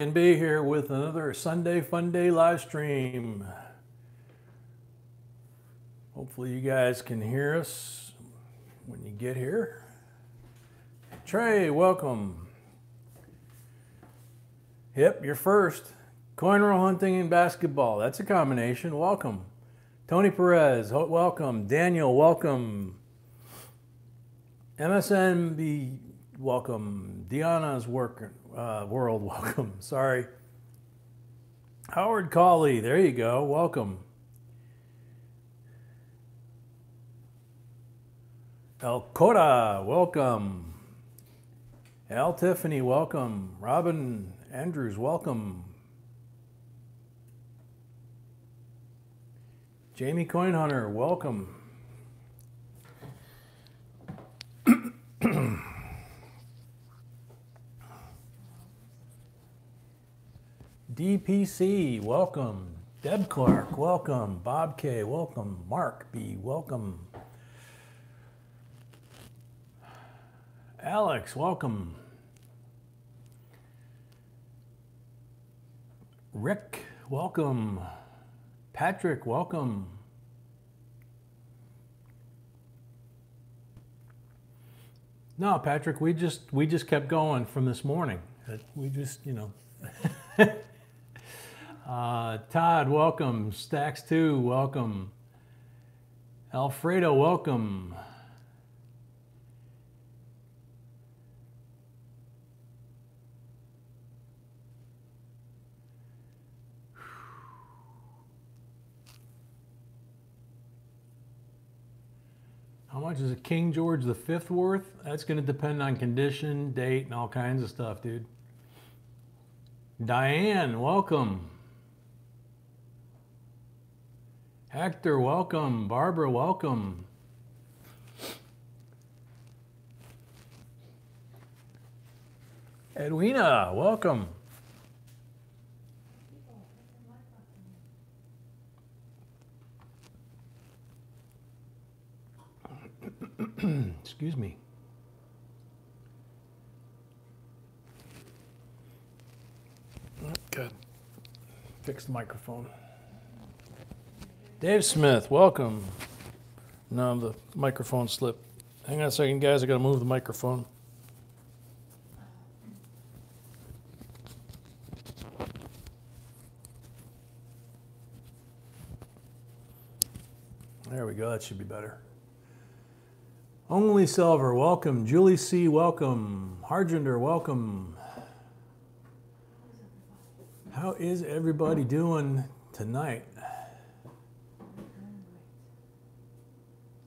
And be here with another Sunday Funday live stream. Hopefully you guys can hear us when you get here. Trey, welcome. Yep, you're first. Coin roll hunting and basketball. That's a combination. Welcome. Tony Perez, welcome. Daniel, welcome. MSNB, welcome. Deanna's world, welcome. Sorry. Howard Cawley, there you go. Welcome. El Cota, welcome. Al Tiffany, welcome. Robin Andrews, welcome. Jamie Coin Hunter, welcome. DPC, welcome. Deb Clark, welcome. Bob K, welcome. Mark B, welcome. Alex, welcome. Rick, welcome. Patrick, welcome. No, Patrick, we just kept going from this morning. We just, you know. Todd, welcome. Stacks 2, welcome. Alfredo, welcome. How much is a King George V worth? That's going to depend on condition, date, and all kinds of stuff, dude. Diane, welcome. Hector, welcome. Barbara, welcome. Edwina, welcome. Excuse me. Good. Fix the microphone. Dave Smith, welcome. No, the microphone slipped. Hang on a second, guys. I got to move the microphone. There we go. That should be better. Only Silver, welcome. Julie C, welcome. Hargender, welcome. How is everybody doing tonight?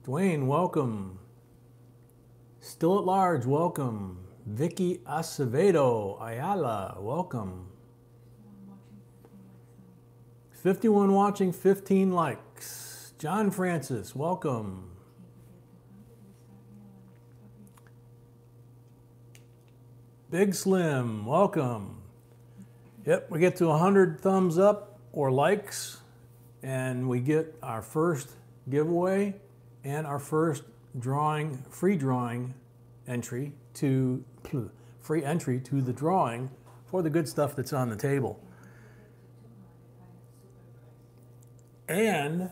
Dwayne, welcome. Still at large, welcome. Vicky Acevedo Ayala, welcome. 51 watching, 15 likes. John Francis, welcome. Big Slim, welcome. Yep, we get to 100 thumbs up or likes, and we get our first giveaway and our first drawing, free entry to the drawing for the good stuff that's on the table. And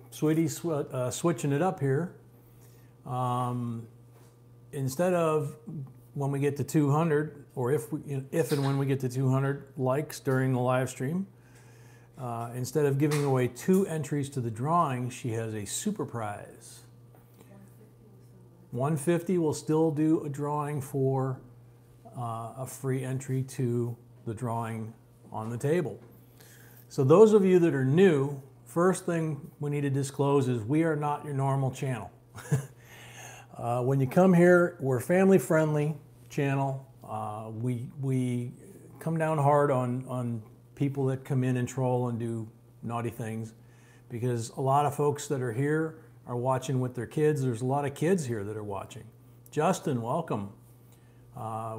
Sweetie switching it up here. Instead of when we get to 200, or if and when we get to 200 likes during the live stream, instead of giving away 2 entries to the drawing, she has a super prize. 150 will still do a drawing for a free entry to the drawing on the table. So those of you that are new, first thing we need to disclose is we are not your normal channel. When you come here, we're family friendly channel. We come down hard on people that come in and troll and do naughty things, because a lot of folks that are here are watching with their kids. There's a lot of kids here that are watching. Justin, welcome.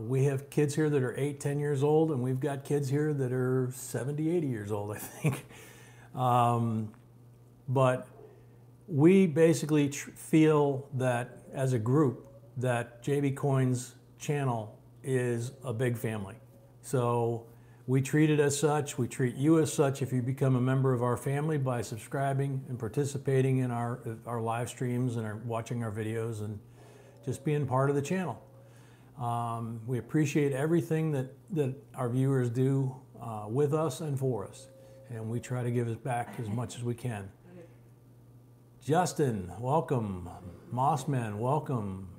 We have kids here that are 8, 10 years old, and we've got kids here that are 70, 80 years old, I think. But we basically feel that as a group that JB Coins channel is a big family. So We treat it as such. We treat you as such if you become a member of our family by subscribing and participating in our live streams and watching our videos and just being part of the channel. We appreciate everything that our viewers do with us and for us, and we try to give it back as much as we can. Justin, welcome. Mossman, welcome.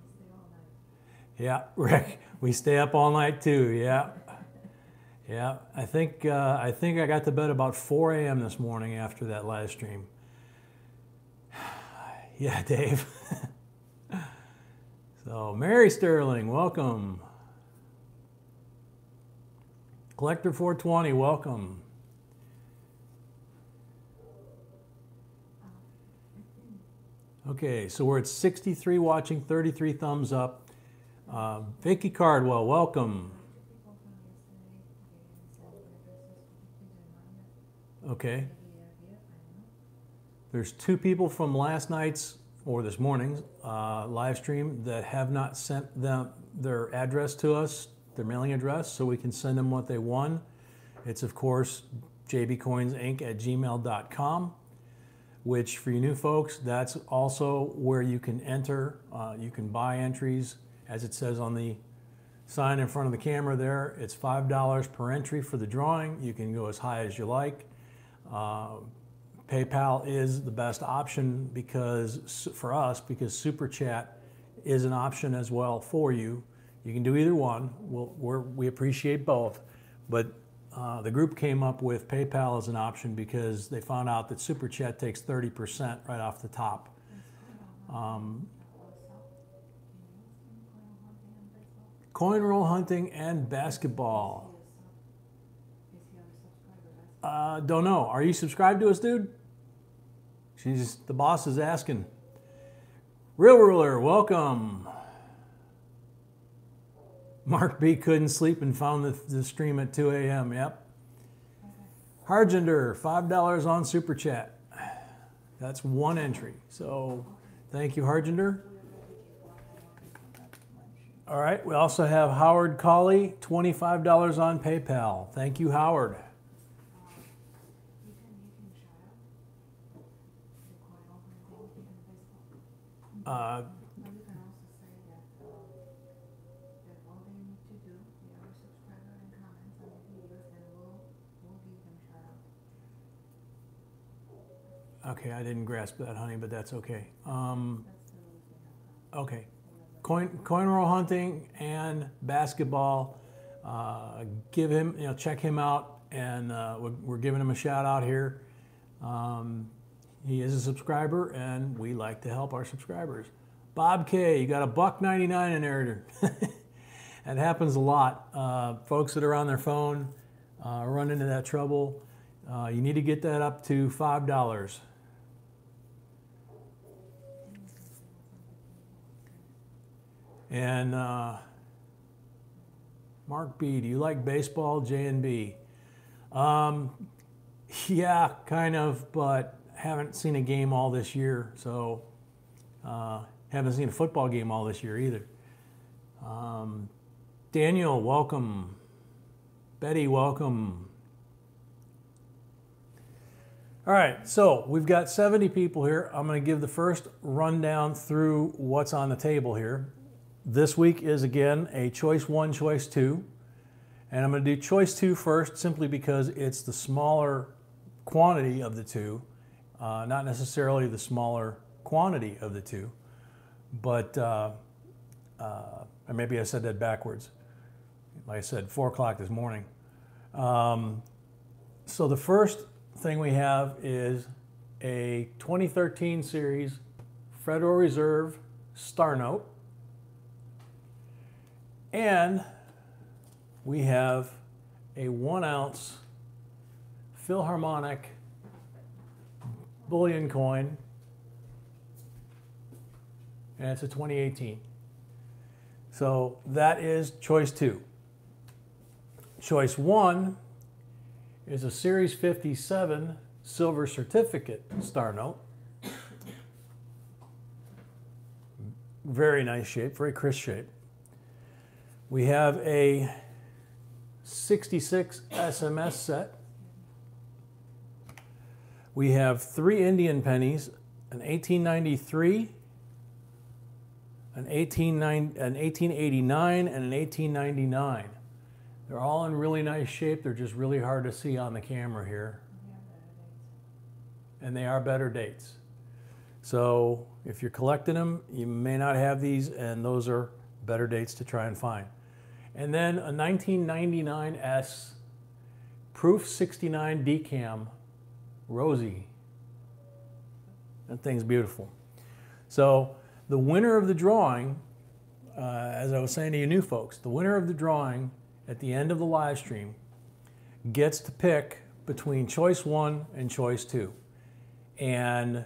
Yeah, Rick, we stay up all night too. Yeah, yeah. I think I got to bed about 4 a.m. this morning after that live stream. Yeah, Dave. So, Mary Sterling, welcome. Collector 420, welcome. Okay, so we're at 63 watching, 33 thumbs up. Vicky Cardwell, welcome. Okay. There's 2 people from last night's or this morning's live stream that have not sent their address to us, their mailing address, so we can send them what they won. It's, of course, jbcoinsinc@gmail.com, which for you new folks, that's also where you can enter. You can buy entries, as it says on the sign in front of the camera there. It's $5 per entry for the drawing. You can go as high as you like. PayPal is the best option for us because Super Chat is an option as well for you. You can do either one. We appreciate both, but the group came up with PayPal as an option because they found out that Super Chat takes 30% right off the top. Coin roll hunting and basketball. Don't know. Are you subscribed to us, dude? The boss is asking. Real Ruler, welcome. Mark B couldn't sleep and found the stream at 2 a.m. Yep. Hargender, $5 on Super Chat. That's 1 entry. So thank you, Hargender. All right, we also have Howard Colley, $25 on PayPal. Thank you, Howard. Okay, I didn't grasp that, honey, but that's okay. Okay, coin roll hunting and basketball. Give him, check him out, and we're giving him a shout out here. He is a subscriber, and we like to help our subscribers. Bob K, you got $1.99 in there. That happens a lot. Folks that are on their phone run into that trouble. You need to get that up to $5. And Mark B, do you like baseball? J and B. Yeah, kind of, but haven't seen a game all this year, so haven't seen a football game all this year either. Daniel, welcome. Betty, welcome. All right, so we've got 70 people here. I'm going to give the first rundown through what's on the table here. This week is, again, a choice 1, choice 2. And I'm going to do choice 2 first simply because it's the smaller quantity of the two. Not necessarily the smaller quantity of the two, but maybe I said that backwards. Like I said, 4 o'clock this morning. So the first thing we have is a 2013 series Federal Reserve Star Note. And we have a 1 ounce Philharmonic bullion coin, and it's a 2018. So that is choice 2. Choice 1 is a Series 57 silver certificate Star Note. Very nice shape, very crisp shape. We have a 66 SMS set. We have 3 Indian pennies, an 1893, an 1889, and an 1899. They're all in really nice shape. They're just really hard to see on the camera here. And they are better dates. So if you're collecting them, you may not have these, and those are better dates to try and find. And then a 1999S Proof 69 Decam Rosie. That thing's beautiful. So the winner of the drawing, as I was saying to you new folks, the winner of the drawing at the end of the live stream gets to pick between choice 1 and choice 2. And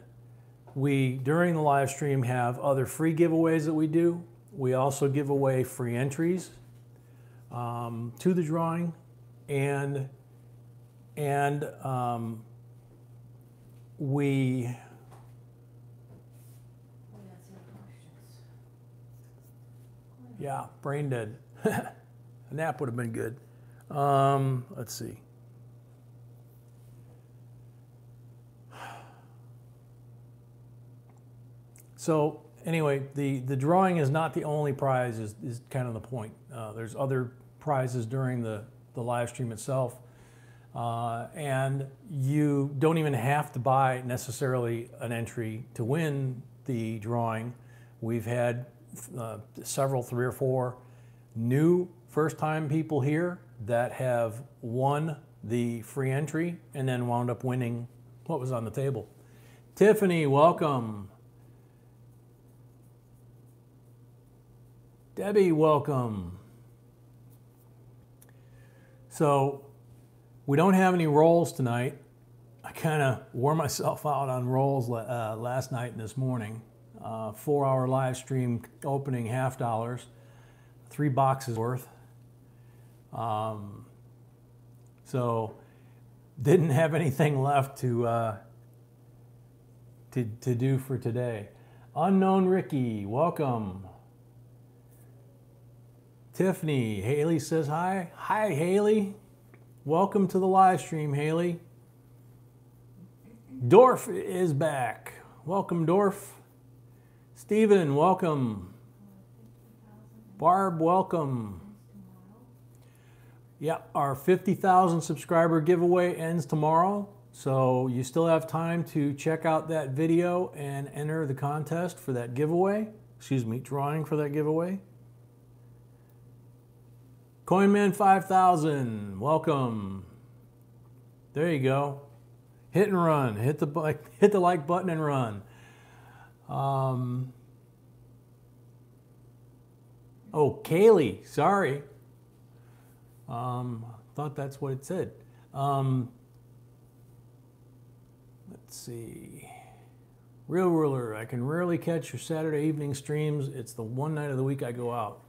we, during the live stream, have other free giveaways that we do. We also give away free entries to the drawing, and we yeah, brain dead. A nap would have been good. Let's see. So anyway, the drawing is not the only prize, is kind of the point. There's other prizes during the live stream itself. And you don't even have to buy necessarily an entry to win the drawing. We've had several, 3 or 4 new first-time people here that have won the free entry and then wound up winning what was on the table. Tiffany, welcome. Debbie, welcome. So we don't have any rolls tonight. I kind of wore myself out on rolls last night and this morning. 4-hour live stream opening $50, 3 boxes worth. So didn't have anything left to do for today. Unknown Ricky, welcome. Tiffany, Haley says hi. Hi, Haley. Welcome to the live stream, Haley. Dorf is back. Welcome, Dorf. Steven, welcome. Barb, welcome. Yeah, our 50,000 subscriber giveaway ends tomorrow, so you still have time to check out that video and enter the contest for that giveaway. Excuse me, drawing for that giveaway. Coinman 5000, welcome. There you go. Hit and run. Hit the like button and run. Oh, Kaylee, sorry. Thought that's what it said. Let's see. Real Ruler, I can rarely catch your Saturday evening streams. It's the one night of the week I go out.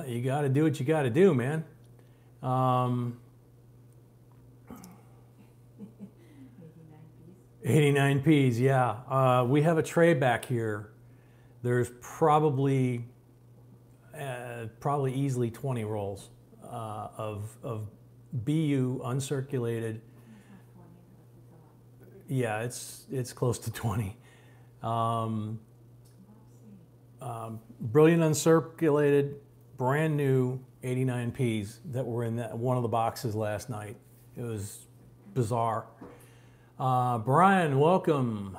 You got to do what you got to do, man. 89 P's, yeah. We have a tray back here. There's probably easily 20 rolls of BU uncirculated. Yeah, it's close to 20. Brilliant uncirculated, brand new 89 Ps that were in one of the boxes last night. It was bizarre. Brian, welcome.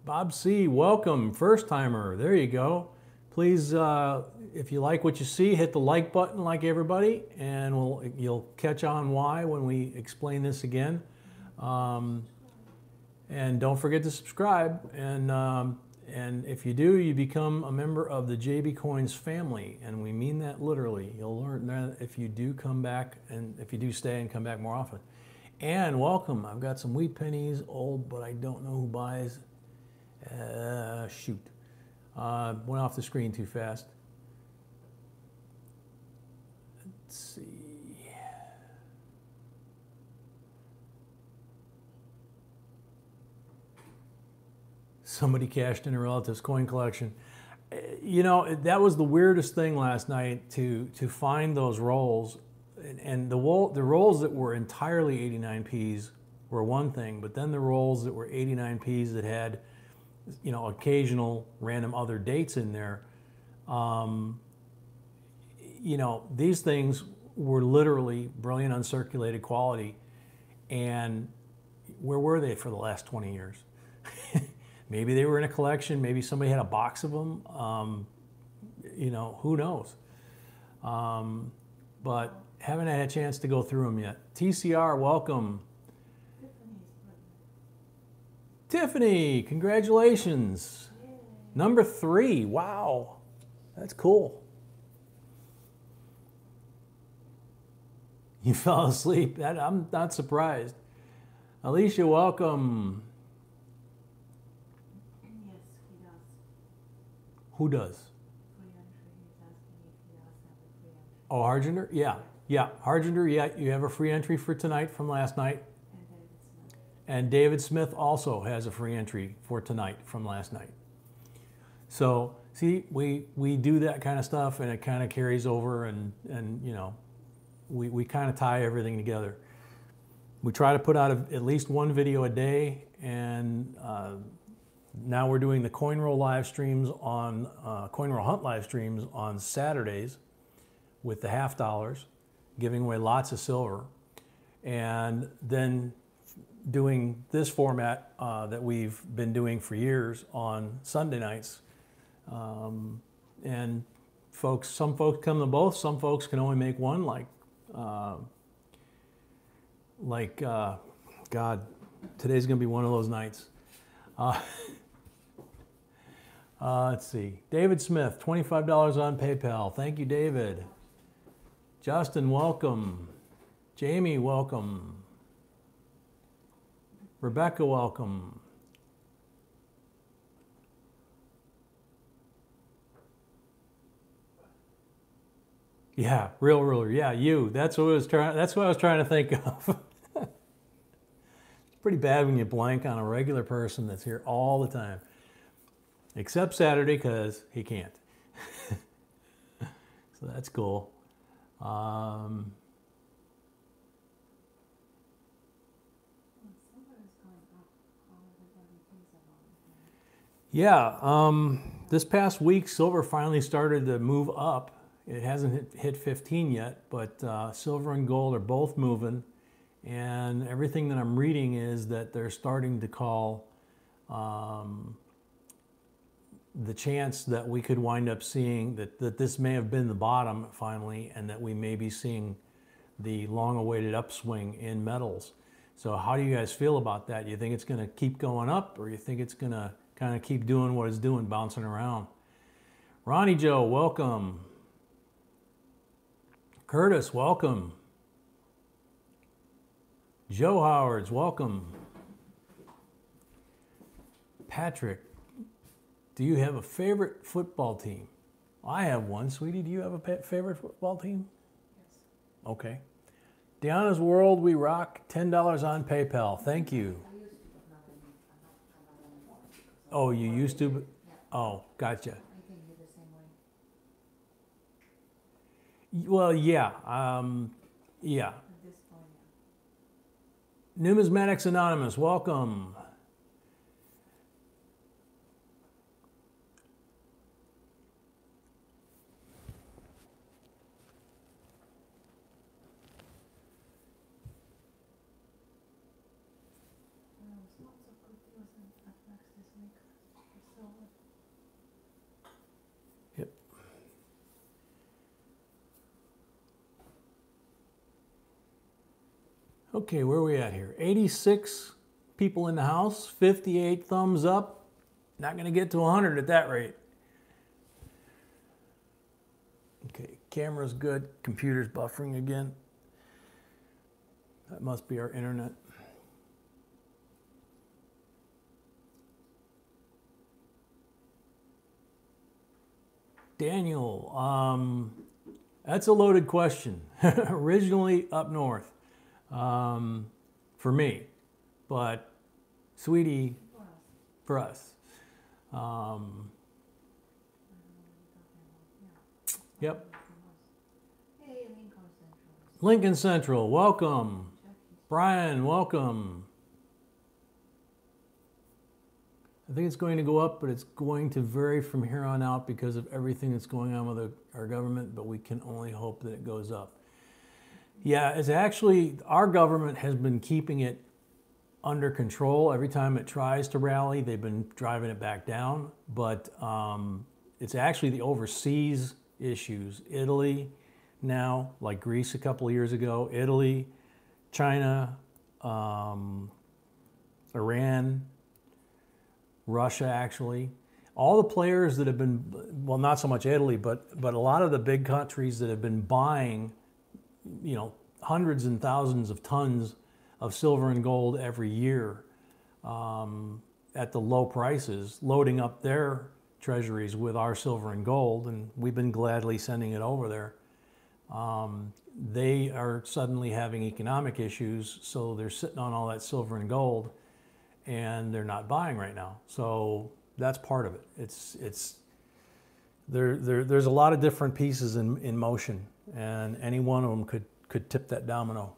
Bob C, welcome. First timer. There you go. Please, if you like what you see, hit the like button like everybody, and you'll catch on why when we explain this again. And don't forget to subscribe. And if you do, you become a member of the JB Coins family, and we mean that literally. You'll learn that if you do come back, and if you do stay and come back more often. And welcome. I've got some wheat pennies, old, but I don't know who buys. Shoot. Went off the screen too fast. Let's see. Somebody cashed in a relative's coin collection. You know, that was the weirdest thing last night to find those rolls, and the rolls that were entirely 89Ps were one thing, but then the rolls that were 89Ps that had, you know, occasional random other dates in there. You know, these things were literally brilliant uncirculated quality, and where were they for the last 20 years? Maybe they were in a collection, maybe somebody had a box of them, you know, who knows? But haven't had a chance to go through them yet. TCR, welcome. Tiffany, congratulations. Number 3, wow, that's cool. You fell asleep, I'm not surprised. Alicia, welcome. Yes, he does. Who does? Free entry. He's asking if he does have a free entry. Oh, Hargender? Yeah. Yeah, Hargender, yeah, you have a free entry for tonight from last night. And David Smith. And David Smith also has a free entry for tonight from last night. So, see, we do that kind of stuff, and it kind of carries over, and you know, we kind of tie everything together. We try to put out at least one video a day, and now we're doing the coin roll live streams on coin roll hunt live streams on Saturdays with the $50, giving away lots of silver, and then doing this format that we've been doing for years on Sunday nights. And some folks come to both. Some folks can only make one, God, today's going to be one of those nights. Let's see. David Smith, $25 on PayPal. Thank you, David. Justin, welcome. Jamie, welcome. Rebecca, welcome. Yeah, real ruler. Yeah, you. That's what I was trying to think of. It's pretty bad when you blank on a regular person that's here all the time. Except Saturday, because he can't. So that's cool. Yeah, this past week, silver finally started to move up. It hasn't hit 15 yet, but silver and gold are both moving. And everything that I'm reading is that they're starting to call the chance that we could wind up seeing that this may have been the bottom finally, and that we may be seeing the long-awaited upswing in metals. So how do you guys feel about that? You think it's going to keep going up, or you think it's going to kind of keep doing what it's doing, bouncing around? Ronnie Joe, welcome. Curtis, welcome. Joe Howards, welcome. Patrick, do you have a favorite football team? I have one. Sweetie, do you have a favorite football team? Yes. Okay. Deanna's World, we rock. $10 on PayPal. Thank you. I used to, but not anymore. Oh, you used to? Yeah. Oh, gotcha. I think you're the same way. Well, yeah. Yeah. At this point, yeah. Numismatics Anonymous, welcome. Lots of good deals at Max this week for silver. Yep. Okay, where are we at here? 86 people in the house, 58 thumbs up. Not going to get to 100 at that rate. Okay, camera's good. Computer's buffering again. That must be our internet. Daniel, that's a loaded question. Originally up north for me, but Sweetie, for us. Yep. Hey, Lincoln Central. Lincoln Central, welcome. Brian, welcome. I think it's going to go up, but it's going to vary from here on out because of everything that's going on with our government, but we can only hope that it goes up. Yeah, it's actually, our government has been keeping it under control. Every time it tries to rally, they've been driving it back down, but it's actually the overseas issues. Italy now, like Greece a couple of years ago, Italy, China, Iran, Russia actually. All the players that have been, well, not so much Italy, but a lot of the big countries that have been buying, you know, hundreds and thousands of tons of silver and gold every year at the low prices, loading up their treasuries with our silver and gold, and we've been gladly sending it over there. They are suddenly having economic issues, so they're sitting on all that silver and gold, and they're not buying right now. So that's part of it. There's a lot of different pieces in motion, and any one of them could tip that domino.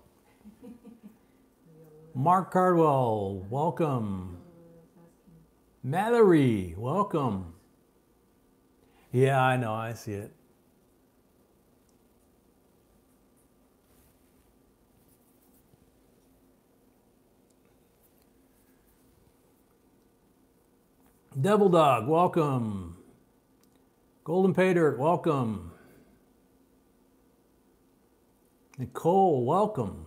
Mark Cardwell, welcome. Mallory, welcome. Yeah, I know, I see it. Devil Dog, welcome. Golden Pay Dirt, welcome. Nicole, welcome.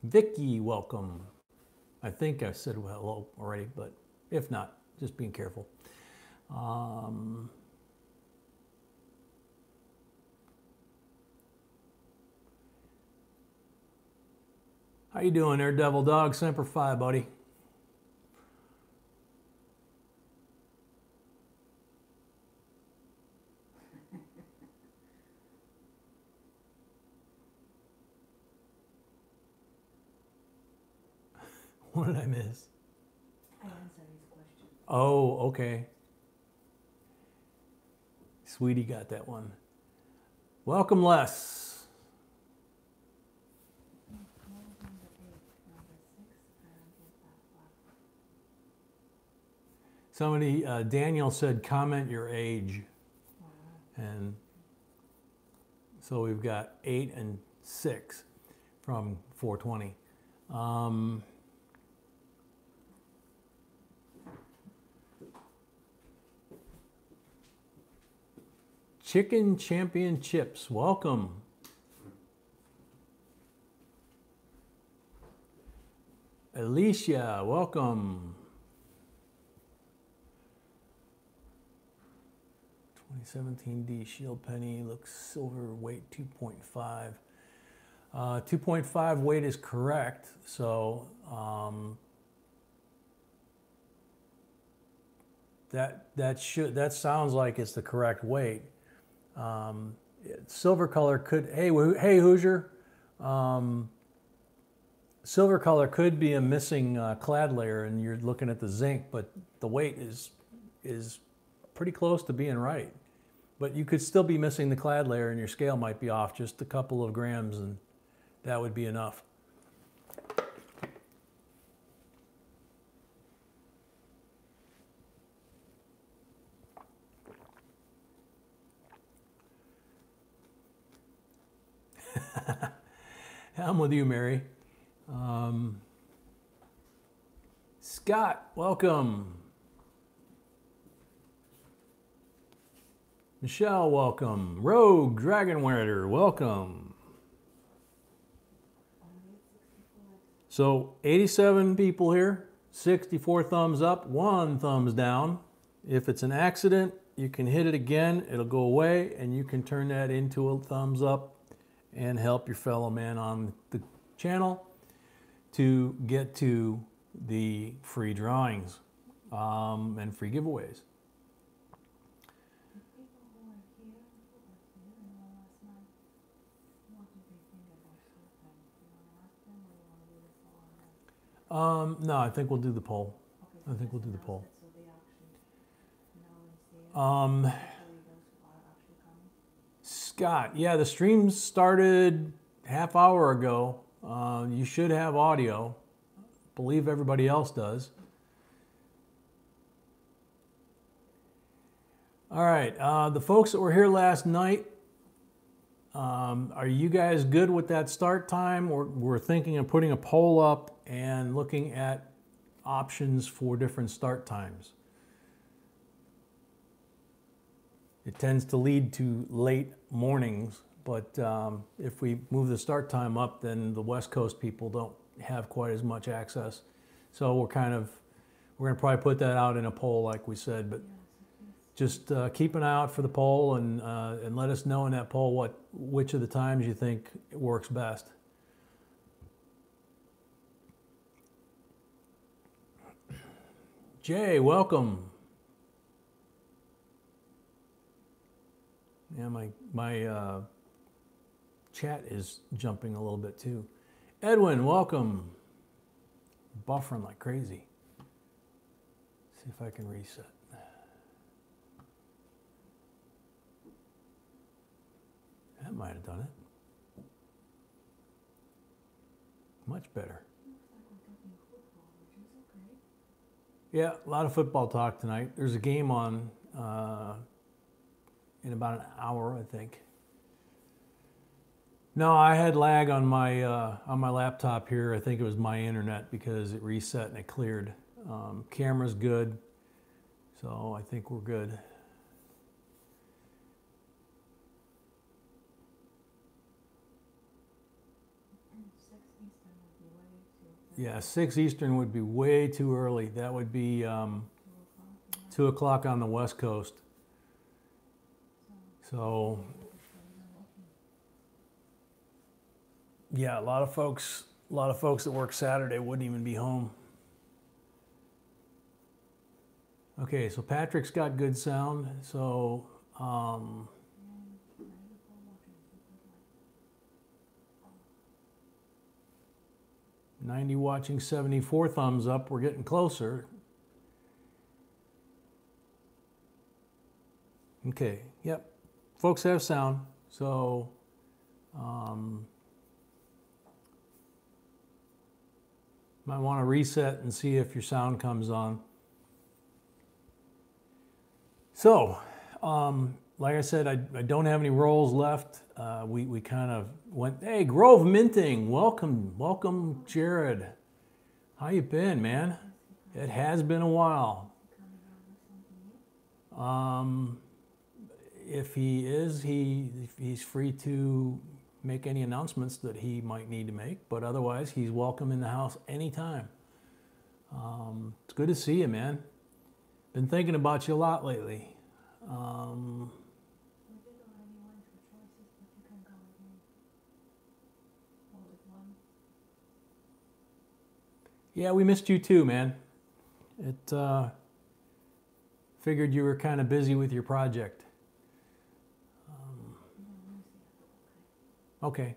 Vicky, welcome. I think I said hello already, but if not, just being careful. How you doing there, Devil Dog? Semper Fi, buddy. What did I miss? I answered his question. Oh, okay. Sweetie got that one. Welcome, Les. Somebody, Daniel said, comment your age. And so we've got 8 and 6 from 420. Chicken Championships, welcome. Alicia, welcome. 2017 D Shield Penny looks silver weight 2.5. 2.5 weight is correct, so that sounds like it's the correct weight. Silver color could, hey Hoosier, silver color could be a missing clad layer, and you're looking at the zinc, but the weight is pretty close to being right. But you could still be missing the clad layer, and your scale might be off just a couple of grams, and that would be enough. I'm with you, Mary. Scott, welcome. Michelle, welcome. Rogue Dragon Wearer, welcome. So 87 people here, 64 thumbs up, 1 thumbs down. If it's an accident, you can hit it again, it'll go away, and you can turn that into a thumbs up and help your fellow man on the channel to get to the free drawings and free giveaways. No, I think we'll do the poll. I think we'll do the poll. Scott, yeah, the stream started half hour ago. You should have audio. Believe everybody else does. All right, the folks that were here last night, are you guys good with that start time? We're thinking of putting a poll up and looking at options for different start times. It tends to lead to late mornings, but if we move the start time up, then the West Coast people don't have quite as much access. So we're gonna probably put that out in a poll like we said, but just keep an eye out for the poll and let us know in that poll which of the times you think works best. Jay, welcome. Yeah, my chat is jumping a little bit too. Edwin, welcome. Buffering like crazy. See if I can reset. That might have done it. Much better. Yeah, a lot of football talk tonight. There's a game on in about an hour, I think. No, I had lag on my laptop here. I think it was my internet because it reset and it cleared. Camera's good, so I think we're good. Yeah, 6 Eastern would be way too early. That would be 2 o'clock on the West Coast. So, yeah, a lot of folks that work Saturday wouldn't even be home. Okay, so Patrick's got good sound. So, 90 watching, 74 thumbs up. We're getting closer. Okay, yep. Folks have sound, so might want to reset and see if your sound comes on. So, like I said, I don't have any rolls left. We kind of went, hey, Grove Minting, welcome, Jared. How you been, man? It has been a while. If he is, he's free to make any announcements that he might need to make, but otherwise he's welcome in the house anytime. It's good to see you, man. Been thinking about you a lot lately. Yeah, we missed you too, man. It figured you were kind of busy with your project. Okay.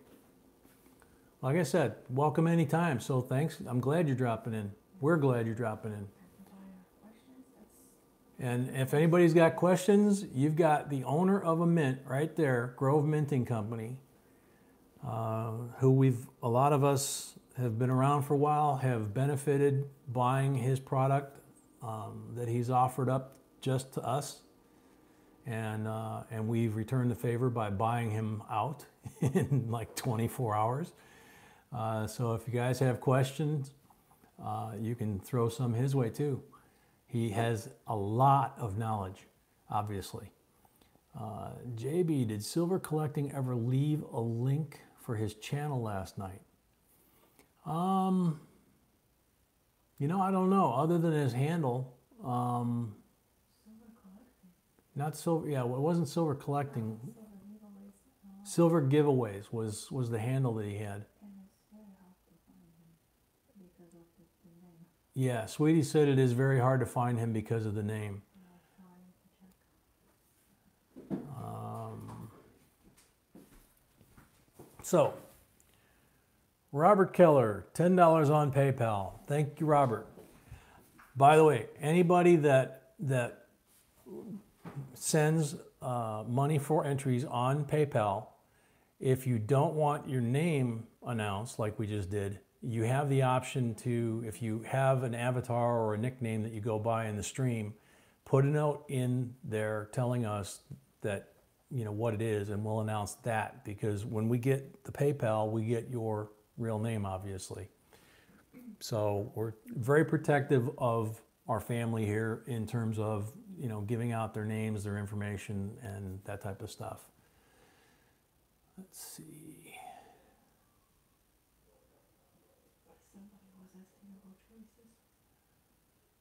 Like I said, welcome anytime. So thanks. I'm glad you're dropping in. We're glad you're dropping in. And if anybody's got questions, you've got the owner of a mint right there, Grove Minting Company, who a lot of us have been around for a while, have benefited buying his product that he's offered up just to us. And we've returned the favor by buying him out in like 24 hours. So if you guys have questions, you can throw some his way too. He has a lot of knowledge, obviously. JB, did Silver Collecting ever leave a link for his channel last night? You know, I don't know, other than his handle. Not Silver, yeah, it wasn't Silver Collecting. Silver Giveaways was the handle that he had. Yeah, Sweetie said it is very hard to find him because of the name. So, Robert Keller, $10 on PayPal. Thank you, Robert. By the way, anybody that sends money for entries on PayPal, if you don't want your name announced like we just did, you have the option to, if you have an avatar or a nickname that you go by in the stream, put a note in there telling us that, you know, what it is, and we'll announce that, because when we get the PayPal, we get your real name, obviously. So we're very protective of our family here in terms of, you know, giving out their names, their information, and that type of stuff. Let's see. Somebody was asking about choices.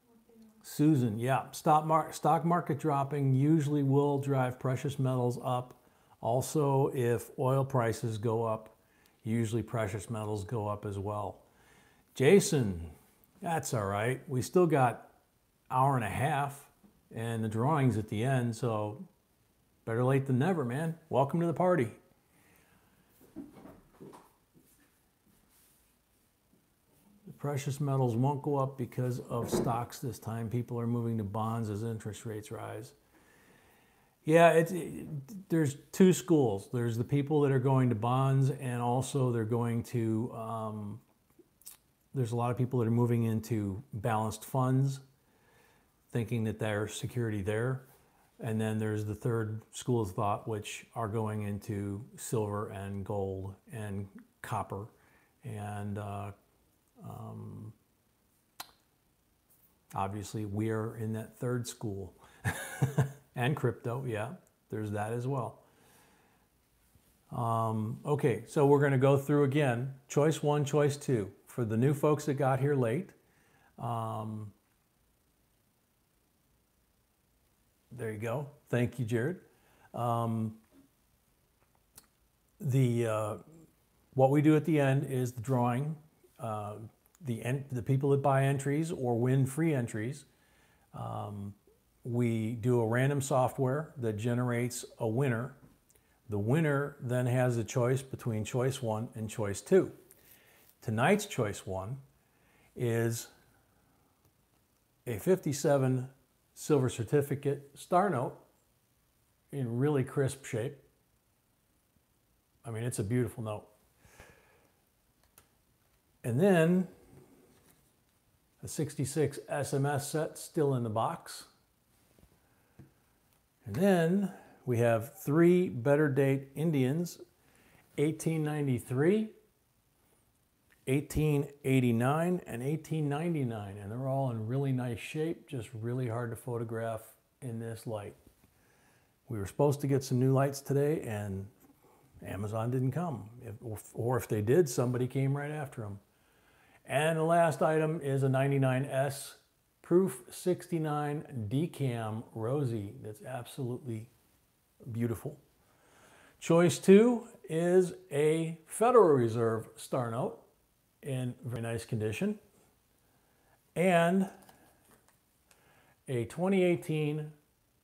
What they are. Susan, yeah, stock market dropping usually will drive precious metals up. Also, if oil prices go up, usually precious metals go up as well. Jason, that's all right. We still got an hour and a half and the drawings at the end, so better late than never, man. Welcome to the party. The precious metals won't go up because of stocks this time. People are moving to bonds as interest rates rise. Yeah, there's two schools. There's the people that are going to bonds, and also they're going to, there's a lot of people that are moving into balanced funds, thinking that there's security there. And then there's the third school of thought, which are going into silver and gold and copper. And obviously we're in that third school. And crypto, yeah, there's that as well. Okay, so we're going to go through again, choice one, choice two. For the new folks that got here late, there you go. Thank you, Jared. What we do at the end is the drawing. The people that buy entries or win free entries, we do a random software that generates a winner. The winner then has a choice between choice one and choice two. Tonight's choice one is a 57 silver certificate star note in really crisp shape. I mean, it's a beautiful note. And then a 66 SMS set still in the box. And then we have 3 better date Indians, 1893, 1889, and 1899. And they're all in really nice shape, just really hard to photograph in this light. We were supposed to get some new lights today, and Amazon didn't come. Or if they did, somebody came right after them. And the last item is a 99S Proof 69 Decam Rosy. That's absolutely beautiful. Choice two is a Federal Reserve star note in very nice condition. And a 2018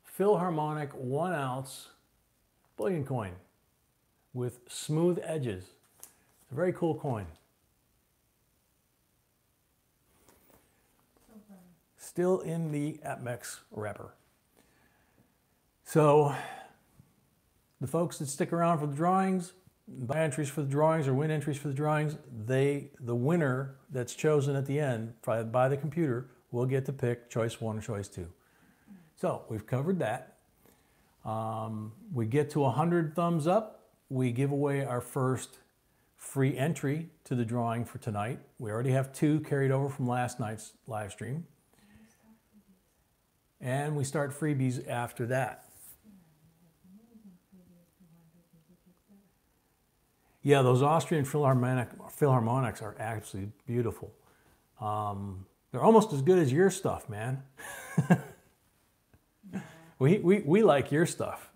Philharmonic 1 ounce bullion coin with smooth edges. It's a very cool coin. Still in the APMEX wrapper. So the folks that stick around for the drawings, buy entries for the drawings or win entries for the drawings, the winner that's chosen at the end by the computer will get to pick choice one or choice two. So we've covered that. We get to 100 thumbs up, we give away our first free entry to the drawing for tonight. We already have 2 carried over from last night's live stream. And we start freebies after that. Yeah, those Austrian Philharmonics are absolutely beautiful. They're almost as good as your stuff, man. we like your stuff.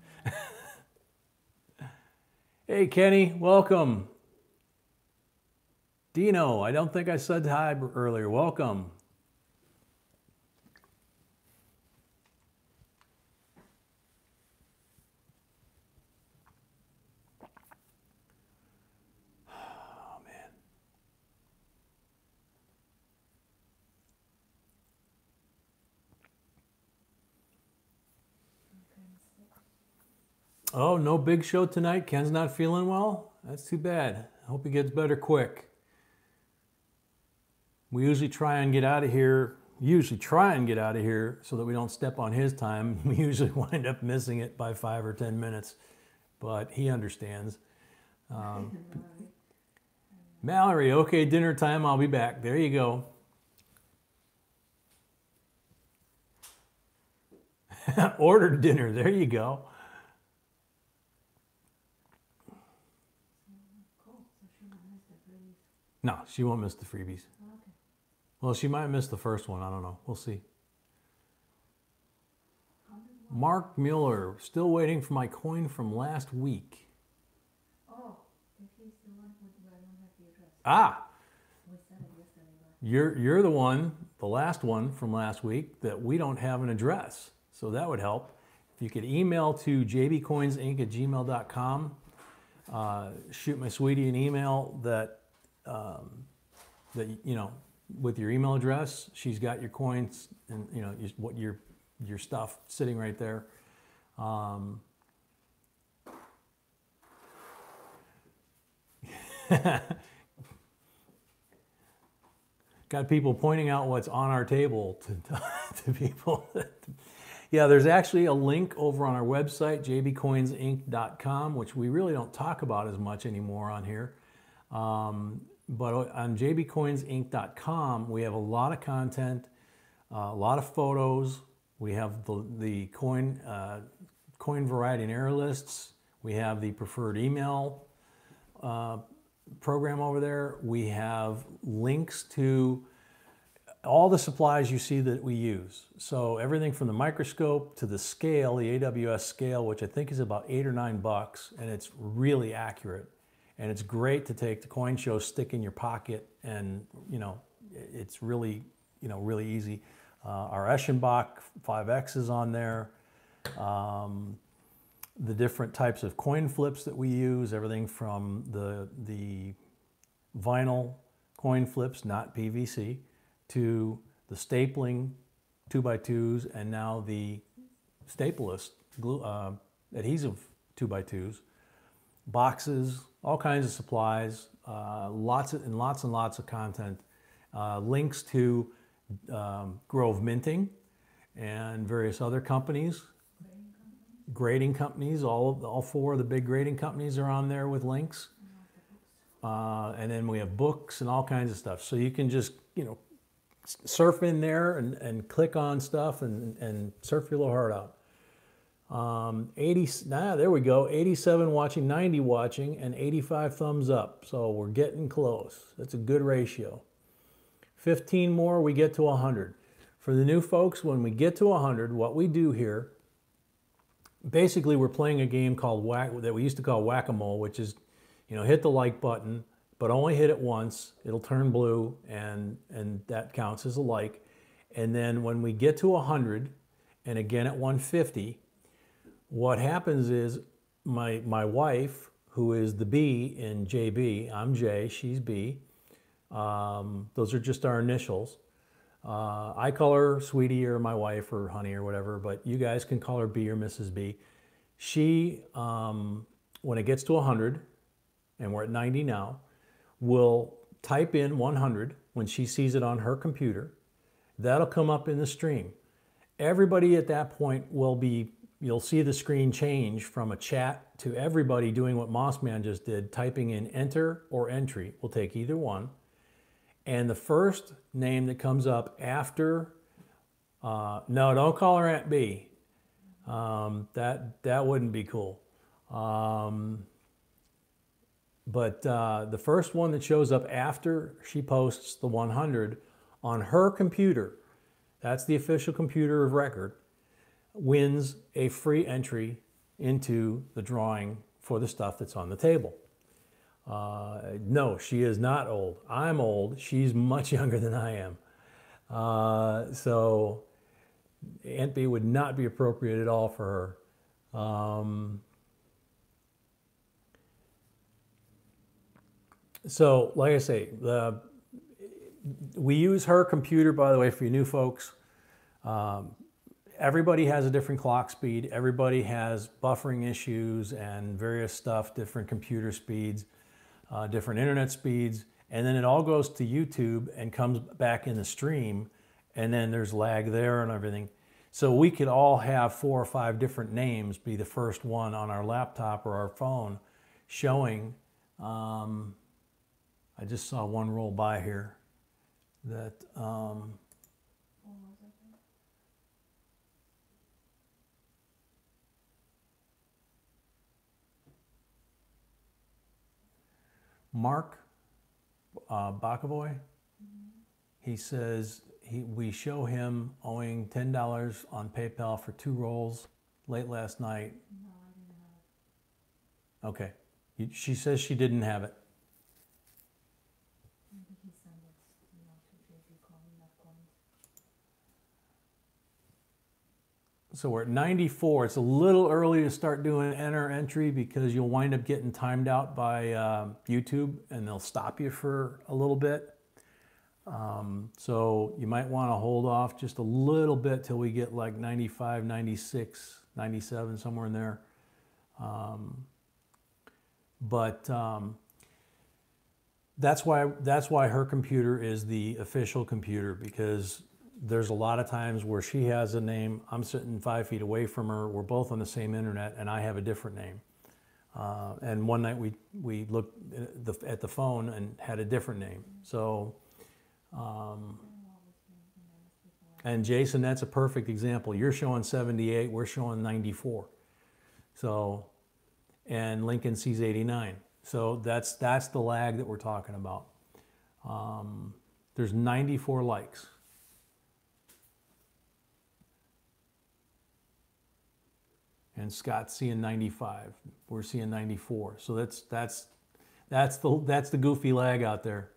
Hey, Kenny, welcome. Dino, I don't think I said hi earlier. Welcome. Oh, no big show tonight? Ken's not feeling well? That's too bad. I hope he gets better quick. We usually try and get out of here so that we don't step on his time. We usually wind up missing it by 5 or 10 minutes, but he understands. Mallory, okay, dinner time, I'll be back. There you go. Ordered dinner, there you go. No, she won't miss the freebies. Okay. Well, she might miss the first one. I don't know. We'll see. Mark Mueller, still waiting for my coin from last week. Oh, if he's the one who I don't have the address. Ah, We said it yesterday, but you're the one, the last one from last week that we don't have an address. So that would help. If you could email to jbcoinsinc@gmail.com, shoot my sweetie an email that you know, with your email address. She's got your coins and you know what your stuff sitting right there. Got people pointing out what's on our table to people. Yeah, there's actually a link over on our website, jbcoinsinc.com, which we really don't talk about as much anymore on here. But on jbcoinsinc.com, we have a lot of content, a lot of photos. We have the coin variety and error lists. We have the preferred email program over there. We have links to all the supplies you see that we use. So everything from the microscope to the scale, the AWS scale, which I think is about $8 or $9, and it's really accurate. And it's great to take to coin show, stick in your pocket, and you know, it's really, you know, really easy. Our Eschenbach 5X is on there. The different types of coin flips that we use, everything from the vinyl coin flips, not PVC, to the stapling 2x2s, and now the stapleless glue, adhesive 2x2s, boxes, all kinds of supplies, lots and lots of content, links to Grove Minting and various other companies, grading companies. All four of the big grading companies are on there with links, and then we have books and all kinds of stuff. So you can just, you know, surf in there and click on stuff and surf your little heart out. 80, there we go, 87 watching, 90 watching, and 85 thumbs up. So we're getting close. That's a good ratio. 15 more, we get to 100. For the new folks, when we get to 100, what we do here, basically we're playing a game called that we used to call whack-a-mole, which is, you know, hit the like button, but only hit it once. It'll turn blue, and that counts as a like. And then when we get to 100, and again at 150, what happens is my wife, who is the B in JB, I'm J, she's B. Those are just our initials. I call her Sweetie or my wife or Honey or whatever, but you guys can call her B or Mrs. B. She, when it gets to 100, and we're at 90 now, will type in 100 when she sees it on her computer. That'll come up in the stream. Everybody at that point will be, you'll see the screen change from a chat to everybody doing what Mossman just did, typing in enter or entry. We'll take either one. And the first name that comes up after, no, don't call her Aunt B. That wouldn't be cool. But the first one that shows up after she posts the 100 on her computer, that's the official computer of record, wins a free entry into the drawing for the stuff that's on the table. No, she is not old. I'm old. She's much younger than I am. So Aunt B would not be appropriate at all for her. So like I say, we use her computer, by the way, for you new folks. everybody has a different clock speed. Everybody has buffering issues and various stuff, different computer speeds, different internet speeds. And then it all goes to YouTube and comes back in the stream. And then there's lag there and everything. So we could all have 4 or 5 different names be the first one on our laptop or our phone showing. I just saw one roll by here that Mark Bakavoy, he says we show him owing $10 on PayPal for 2 rolls late last night. No, I didn't have it. Okay. She says she didn't have it. Maybe he sent it, to JBCOINSINC. So we're at 94. It's a little early to start doing enter entry because you'll wind up getting timed out by YouTube and they'll stop you for a little bit. So you might want to hold off just a little bit till we get like 95, 96, 97, somewhere in there. But that's why her computer is the official computer, because there's a lot of times where she has a name, I'm sitting 5 feet away from her, we're both on the same internet, and I have a different name. And one night we looked at the phone and had a different name. So, and Jason, that's a perfect example. You're showing 78, we're showing 94. So, and Lincoln sees 89. So that's the lag that we're talking about. There's 94 likes. And Scott's seeing 95. We're seeing 94. So that's the goofy lag out there.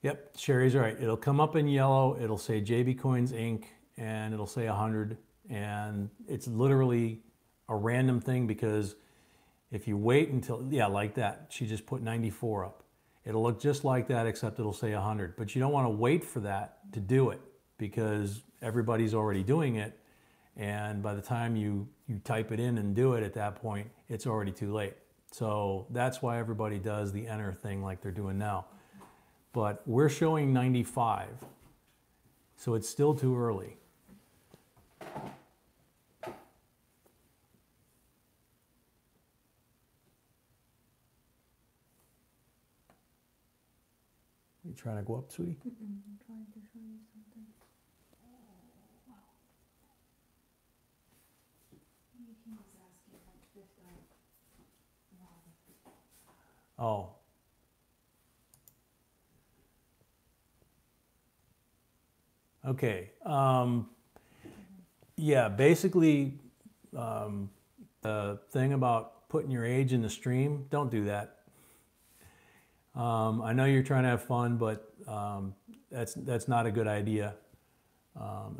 Yep, Sherry's right. It'll come up in yellow. It'll say JBCOINSINC, and it'll say 100. And it's literally a random thing, because if you wait until, yeah, like that, she just put 94 up. It'll look just like that, except it'll say 100. But you don't want to wait for that to do it, because everybody's already doing it. And by the time you type it in and do it at that point, it's already too late. So that's why everybody does the enter thing like they're doing now. But we're showing 95, so it's still too early. You trying to go up, sweetie? I'm trying to show you something. Oh, wow. He was asking like fifth time. Oh. Okay. Yeah, basically, the thing about putting your age in the stream, don't do that. I know you're trying to have fun, but that's not a good idea,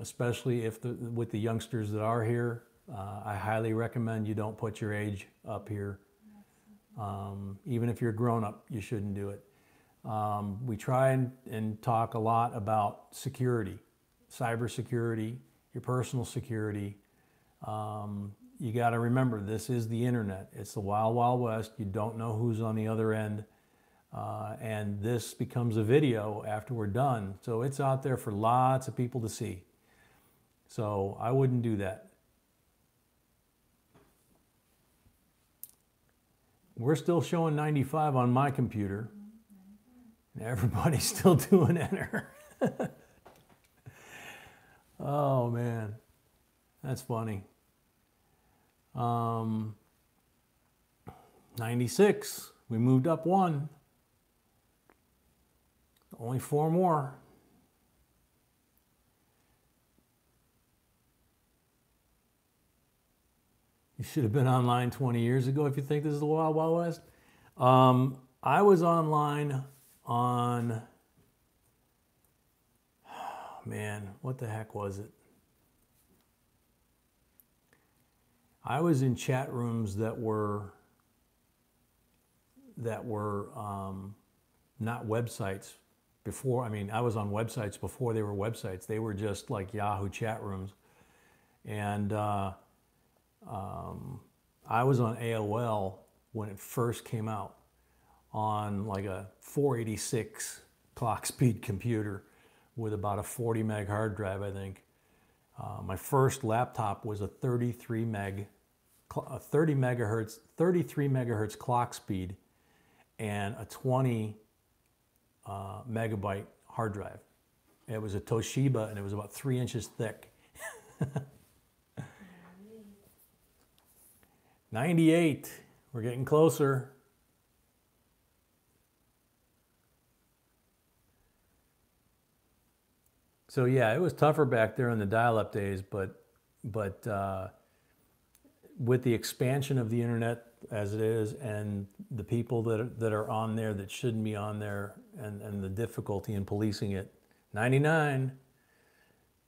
especially with the youngsters that are here. I highly recommend you don't put your age up here. Even if you're grown up, you shouldn't do it. We try and talk a lot about security, cybersecurity, your personal security. You got to remember, this is the internet. It's the wild, wild west. You don't know who's on the other end. And this becomes a video after we're done. So it's out there for lots of people to see. So I wouldn't do that. We're still showing 95 on my computer. And everybody's still doing enter. Oh man, that's funny. 96, we moved up 1. Only 4 more. You should have been online 20 years ago if you think this is the Wild Wild West. I was online on, man, what the heck was it? I was in chat rooms that were not websites before. I mean, I was on websites before they were websites. They were just like Yahoo chat rooms. And I was on AOL when it first came out on like a 486 clock speed computer with about a 40 meg hard drive, I think. My first laptop was a 33 megahertz clock speed and a 20 megabyte hard drive. It was a Toshiba and it was about 3 inches thick. 98, we're getting closer. So yeah, it was tougher back there in the dial-up days, but with the expansion of the internet as it is, and the people that are on there that shouldn't be on there, and the difficulty in policing it, 99,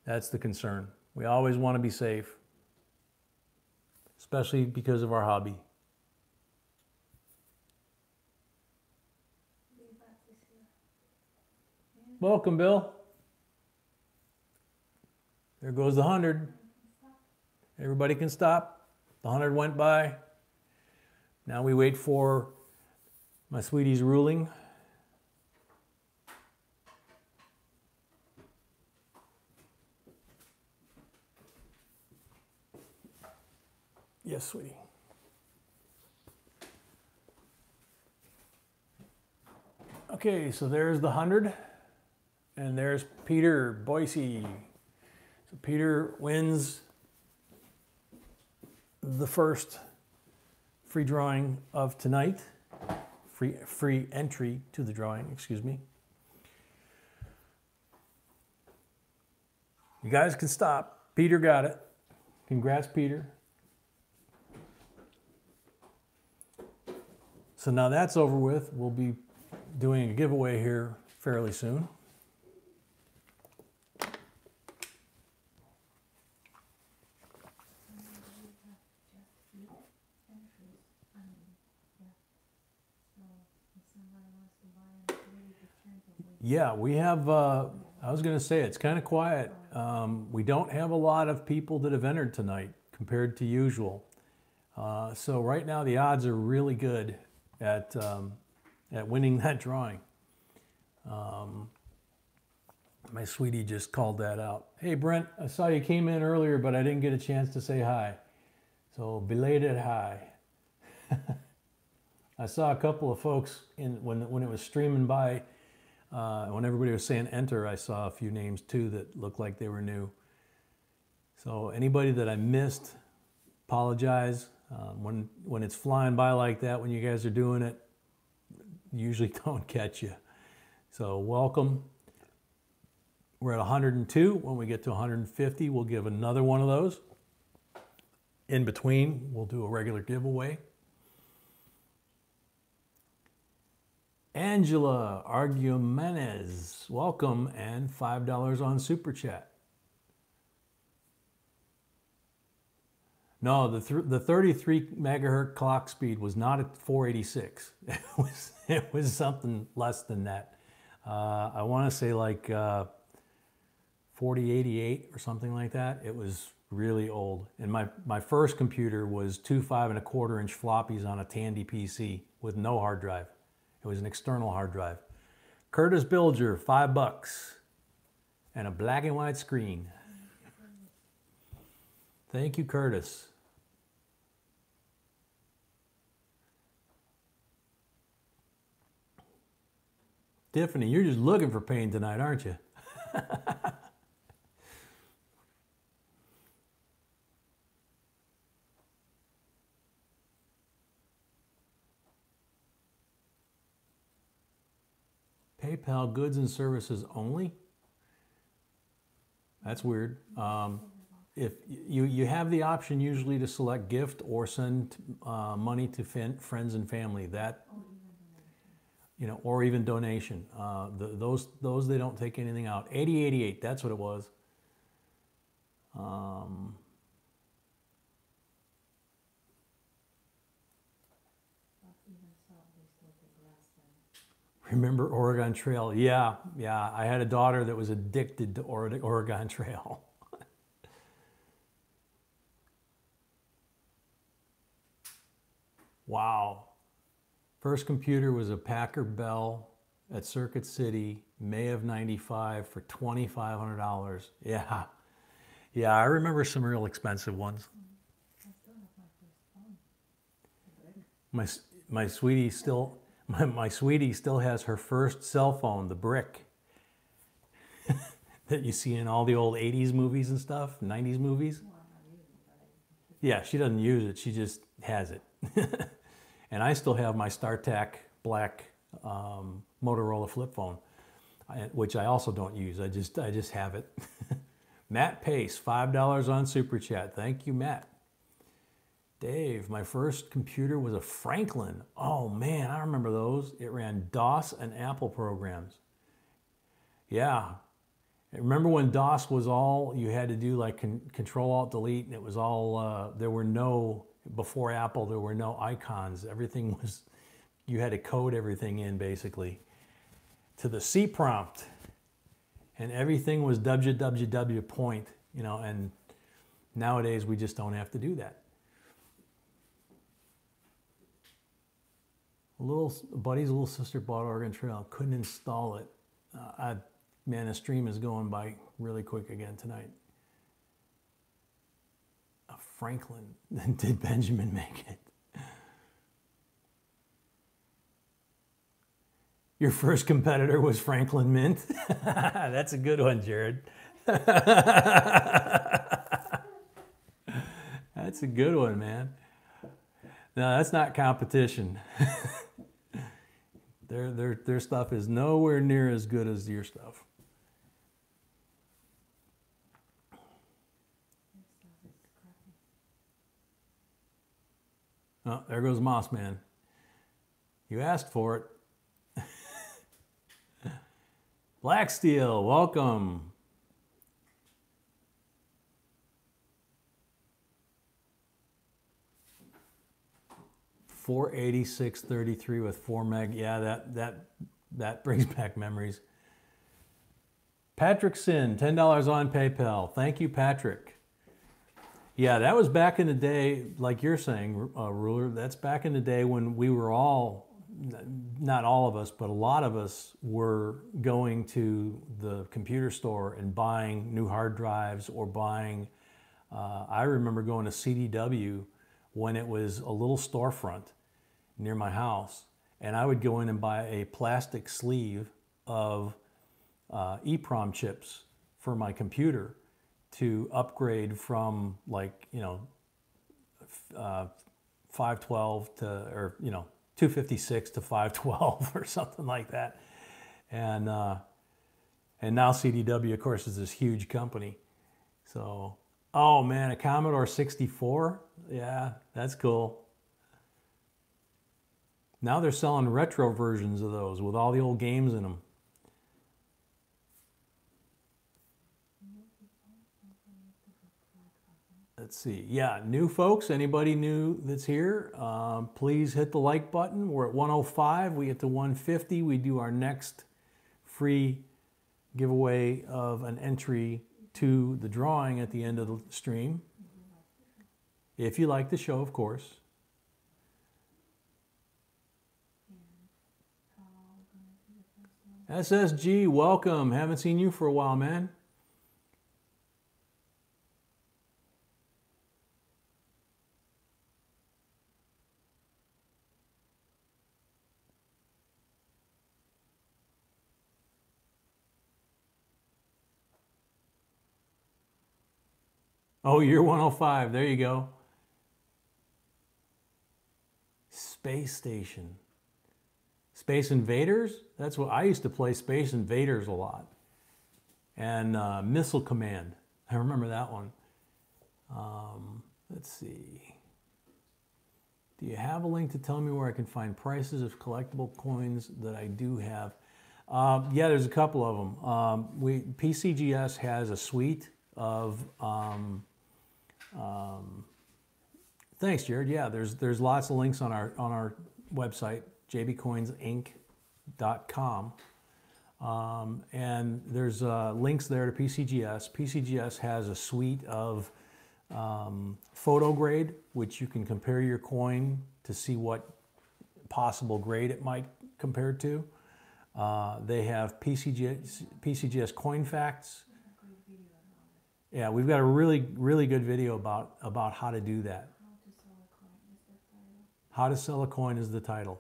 that's the concern. We always want to be safe, especially because of our hobby. Welcome, Bill. There goes the 100. Everybody can stop. The 100 went by. Now we wait for my sweetie's ruling. Yes, sweetie. Okay, so there's the 100. And there's Peter Boise. So Peter wins the first free drawing of tonight. Free entry to the drawing, excuse me. You guys can stop. Peter got it. Congrats, Peter. So now that's over with. We'll be doing a giveaway here fairly soon. Yeah, we have, I was going to say, it's kind of quiet. We don't have a lot of people that have entered tonight compared to usual. So right now the odds are really good at winning that drawing. My sweetie just called that out. Hey Brent, I saw you came in earlier, but I didn't get a chance to say hi. So belated hi. I saw a couple of folks when it was streaming by. When everybody was saying enter, I saw a few names too that looked like they were new. So anybody that I missed, apologize. When it's flying by like that, when you guys are doing it, usually don't catch you. So welcome. We're at 102. When we get to 150, we'll give another one of those. In between, we'll do a regular giveaway. Angela Argumenez, welcome, and $5 on Super Chat. No, the 33 megahertz clock speed was not at 486. It was something less than that. I want to say like 4088 or something like that. It was really old. And my first computer was 2 5.25-inch floppies on a Tandy PC with no hard drive. It was an external hard drive. Curtis Bilger, $5. And a black and white screen. Thank you, Curtis. Tiffany, you're just looking for pain tonight, aren't you? PayPal goods and services only? That's weird. If you have the option usually to select gift or send money to friends and family, that, you know, or even donation. Those they don't take anything out. 8088, that's what it was. Remember Oregon Trail? Yeah, yeah. I had a daughter that was addicted to Oregon Trail. Wow. First computer was a Packard Bell at Circuit City, May of '95 for $2,500. Yeah. Yeah, I remember some real expensive ones. I still have my first phone. My sweetie still my sweetie still has her first cell phone, the brick that you see in all the old 80s movies and stuff, 90s movies. Well, I'm not using it, but I Yeah, she doesn't use it, she just has it. And I still have my StarTAC black Motorola flip phone, which I also don't use. I just have it. Matt Pace, $5 on Super Chat. Thank you, Matt. Dave, my first computer was a Franklin. Oh man, I remember those. It ran DOS and Apple programs. Yeah. Remember when DOS was all, you had to do like Control-Alt-Delete, and it was all, there were no, before Apple, there were no icons. Everything was, you had to code everything in basically to the C prompt. And everything was www point, you know, and nowadays we just don't have to do that. A buddy's little sister bought Oregon Trail, couldn't install it. Man, the stream is going by really quick again tonight. A Franklin, did Benjamin make it? Your first competitor was Franklin Mint? That's a good one, Jared. That's a good one, man. No, that's not competition. Their stuff is nowhere near as good as your stuff. Oh, there goes Moss Man. You asked for it. Black Steel, welcome. $486.33 with 4 meg. Yeah, that brings back memories. Patrick Sin, $10 on PayPal. Thank you, Patrick. Yeah, that was back in the day, like you're saying, Ruler. That's back in the day when we were all, not all of us, but a lot of us were going to the computer store and buying new hard drives or buying, I remember going to CDW when it was a little storefront near my house, and I would go in and buy a plastic sleeve of EEPROM chips for my computer to upgrade from, like, you know, 512 to, or, you know, 256 to 512 or something like that. And now CDW, of course, is this huge company. So, oh man, a Commodore 64? Yeah, that's cool. Now they're selling retro versions of those with all the old games in them. Let's see. Yeah, new folks, anybody new that's here, please hit the like button. We're at 105. We get to 150. We do our next free giveaway of an entry to the drawing at the end of the stream. If you like the show, of course. SSG, welcome. Haven't seen you for a while, man. Oh, you're 105. There you go. Space Station. Space Invaders? That's what I used to play, Space Invaders a lot. And Missile Command. I remember that one. Let's see. Do you have a link to tell me where I can find prices of collectible coins that I do have? Yeah, there's a couple of them. PCGS has a suite of... thanks, Jared. Yeah, there's lots of links on our website, JBCOINSINC, And there's links there to PCGS. PCGS has a suite of photo grade, which you can compare your coin to see what possible grade it might compare to. They have PCGS Coin Facts. Yeah, we've got a really good video about how to do that. How to sell a coin is the title.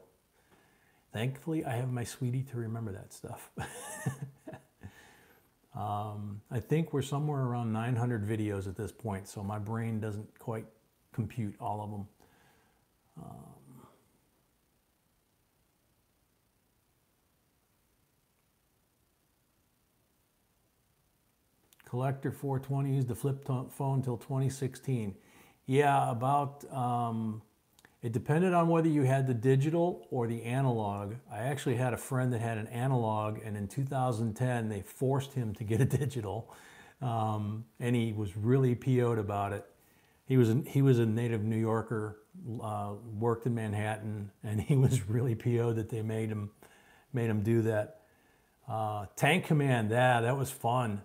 Thankfully, I have my sweetie to remember that stuff. I think we're somewhere around 900 videos at this point, so my brain doesn't quite compute all of them. Collector 420 used the flip phone until 2016. Yeah, about, it depended on whether you had the digital or the analog. I actually had a friend that had an analog, and in 2010 they forced him to get a digital, and he was really PO'd about it. He was a native New Yorker, worked in Manhattan, and he was really PO'd that they made him do that. Tank Command, that was fun.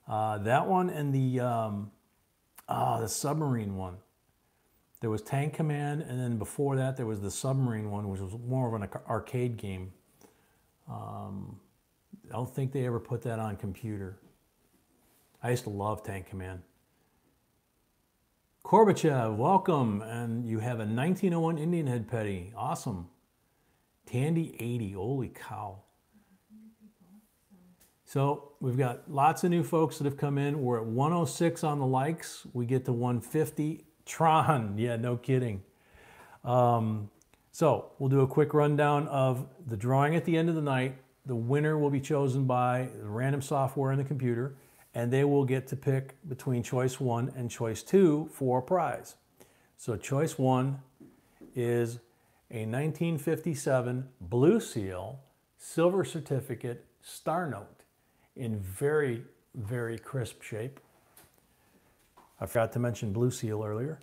That one and the submarine one. There was Tank Command, and then before that there was the submarine one, which was more of an arcade game. I don't think they ever put that on computer. I used to love Tank Command. Gorbachev, welcome, and you have a 1901 Indian head petty. Awesome. Tandy 80, holy cow. So we've got lots of new folks that have come in. We're at 106 on the likes. We get to 150. Tron, yeah, no kidding. So we'll do a quick rundown of the drawing at the end of the night. The winner will be chosen by the random software in the computer, and they will get to pick between choice 1 and choice 2 for a prize. So choice 1 is a 1957 Blue Seal silver certificate star note in very, very crisp shape. I forgot to mention Blue Seal earlier.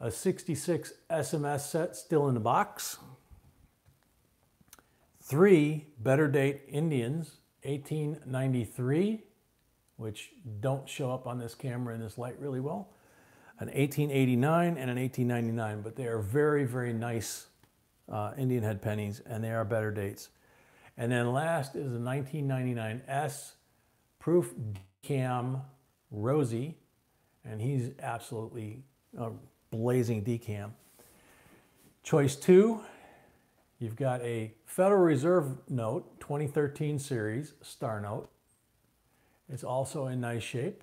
A 66 SMS set still in the box. 3 Better Date Indians, 1893, which don't show up on this camera in this light really well. An 1889 and an 1899, but they are very, very nice Indian head pennies, and they are better dates. And then last is a 1999 S Proof Decam Rosie, and he's absolutely a blazing decam. Choice 2, you've got a Federal Reserve note, 2013 series, star note. It's also in nice shape.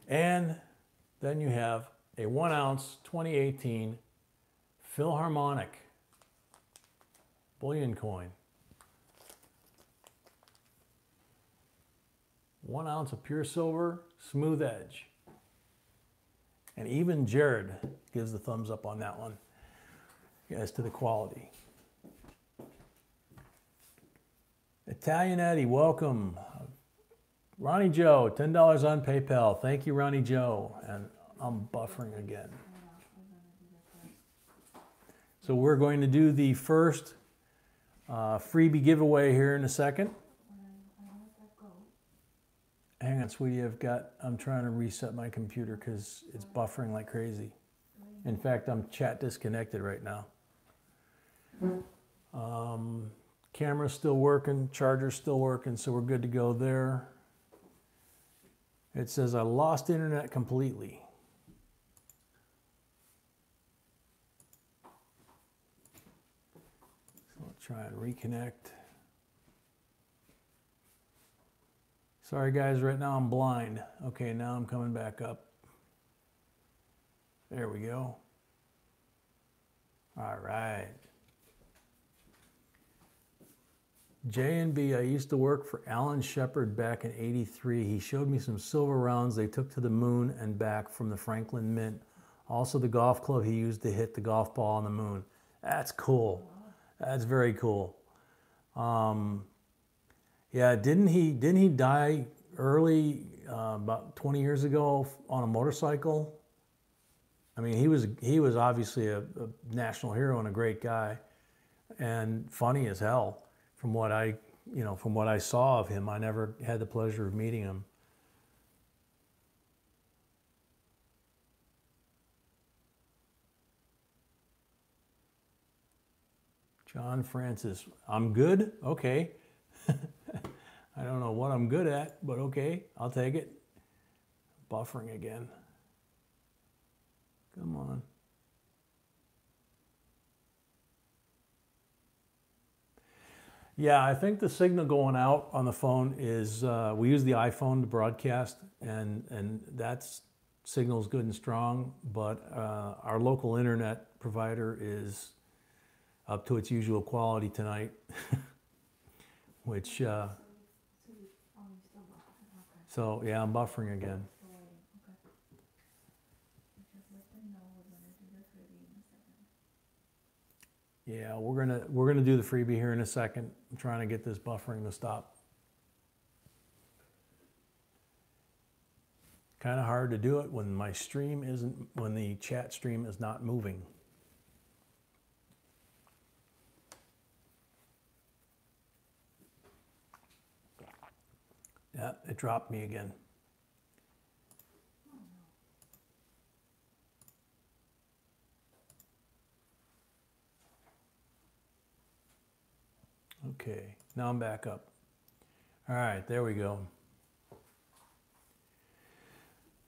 And then you have a 1 ounce 2018 Philharmonic bullion coin. 1 ounce of pure silver, smooth edge. And even Jared gives the thumbs up on that one as to the quality. Italian Eddie, welcome. Ronnie Joe, $10 on PayPal. Thank you, Ronnie Joe. And I'm buffering again. So we're going to do the first freebie giveaway here in a second. Hang on, sweetie, I'm trying to reset my computer because it's buffering like crazy. In fact, I'm chat disconnected right now. Camera's still working, charger's still working, so we're good to go there. It says I lost internet completely. So I'll try and reconnect. Sorry guys, right now I'm blind. Okay, now I'm coming back up. There we go. All right. J&B, I used to work for Alan Shepard back in '83. He showed me some silver rounds they took to the moon and back from the Franklin Mint. Also the golf club he used to hit the golf ball on the moon. That's cool. That's very cool. Yeah, didn't he die early about 20 years ago on a motorcycle? I mean, he was obviously a national hero and a great guy. and funny as hell from what I, from what I saw of him. I never had the pleasure of meeting him. John Francis, I'm good? Okay. I don't know what I'm good at, but okay, I'll take it. Buffering again. Come on. Yeah, I think the signal going out on the phone is, we use the iPhone to broadcast, and that signal's good and strong, but our local internet provider is up to its usual quality tonight, which, so yeah, I'm buffering again. Yeah, we're gonna do the freebie here in a second. I'm trying to get this buffering to stop. Kind of hard to do it when my stream isn't, when the chat stream is not moving. Yeah, it dropped me again. Okay, now I'm back up. All right, there we go.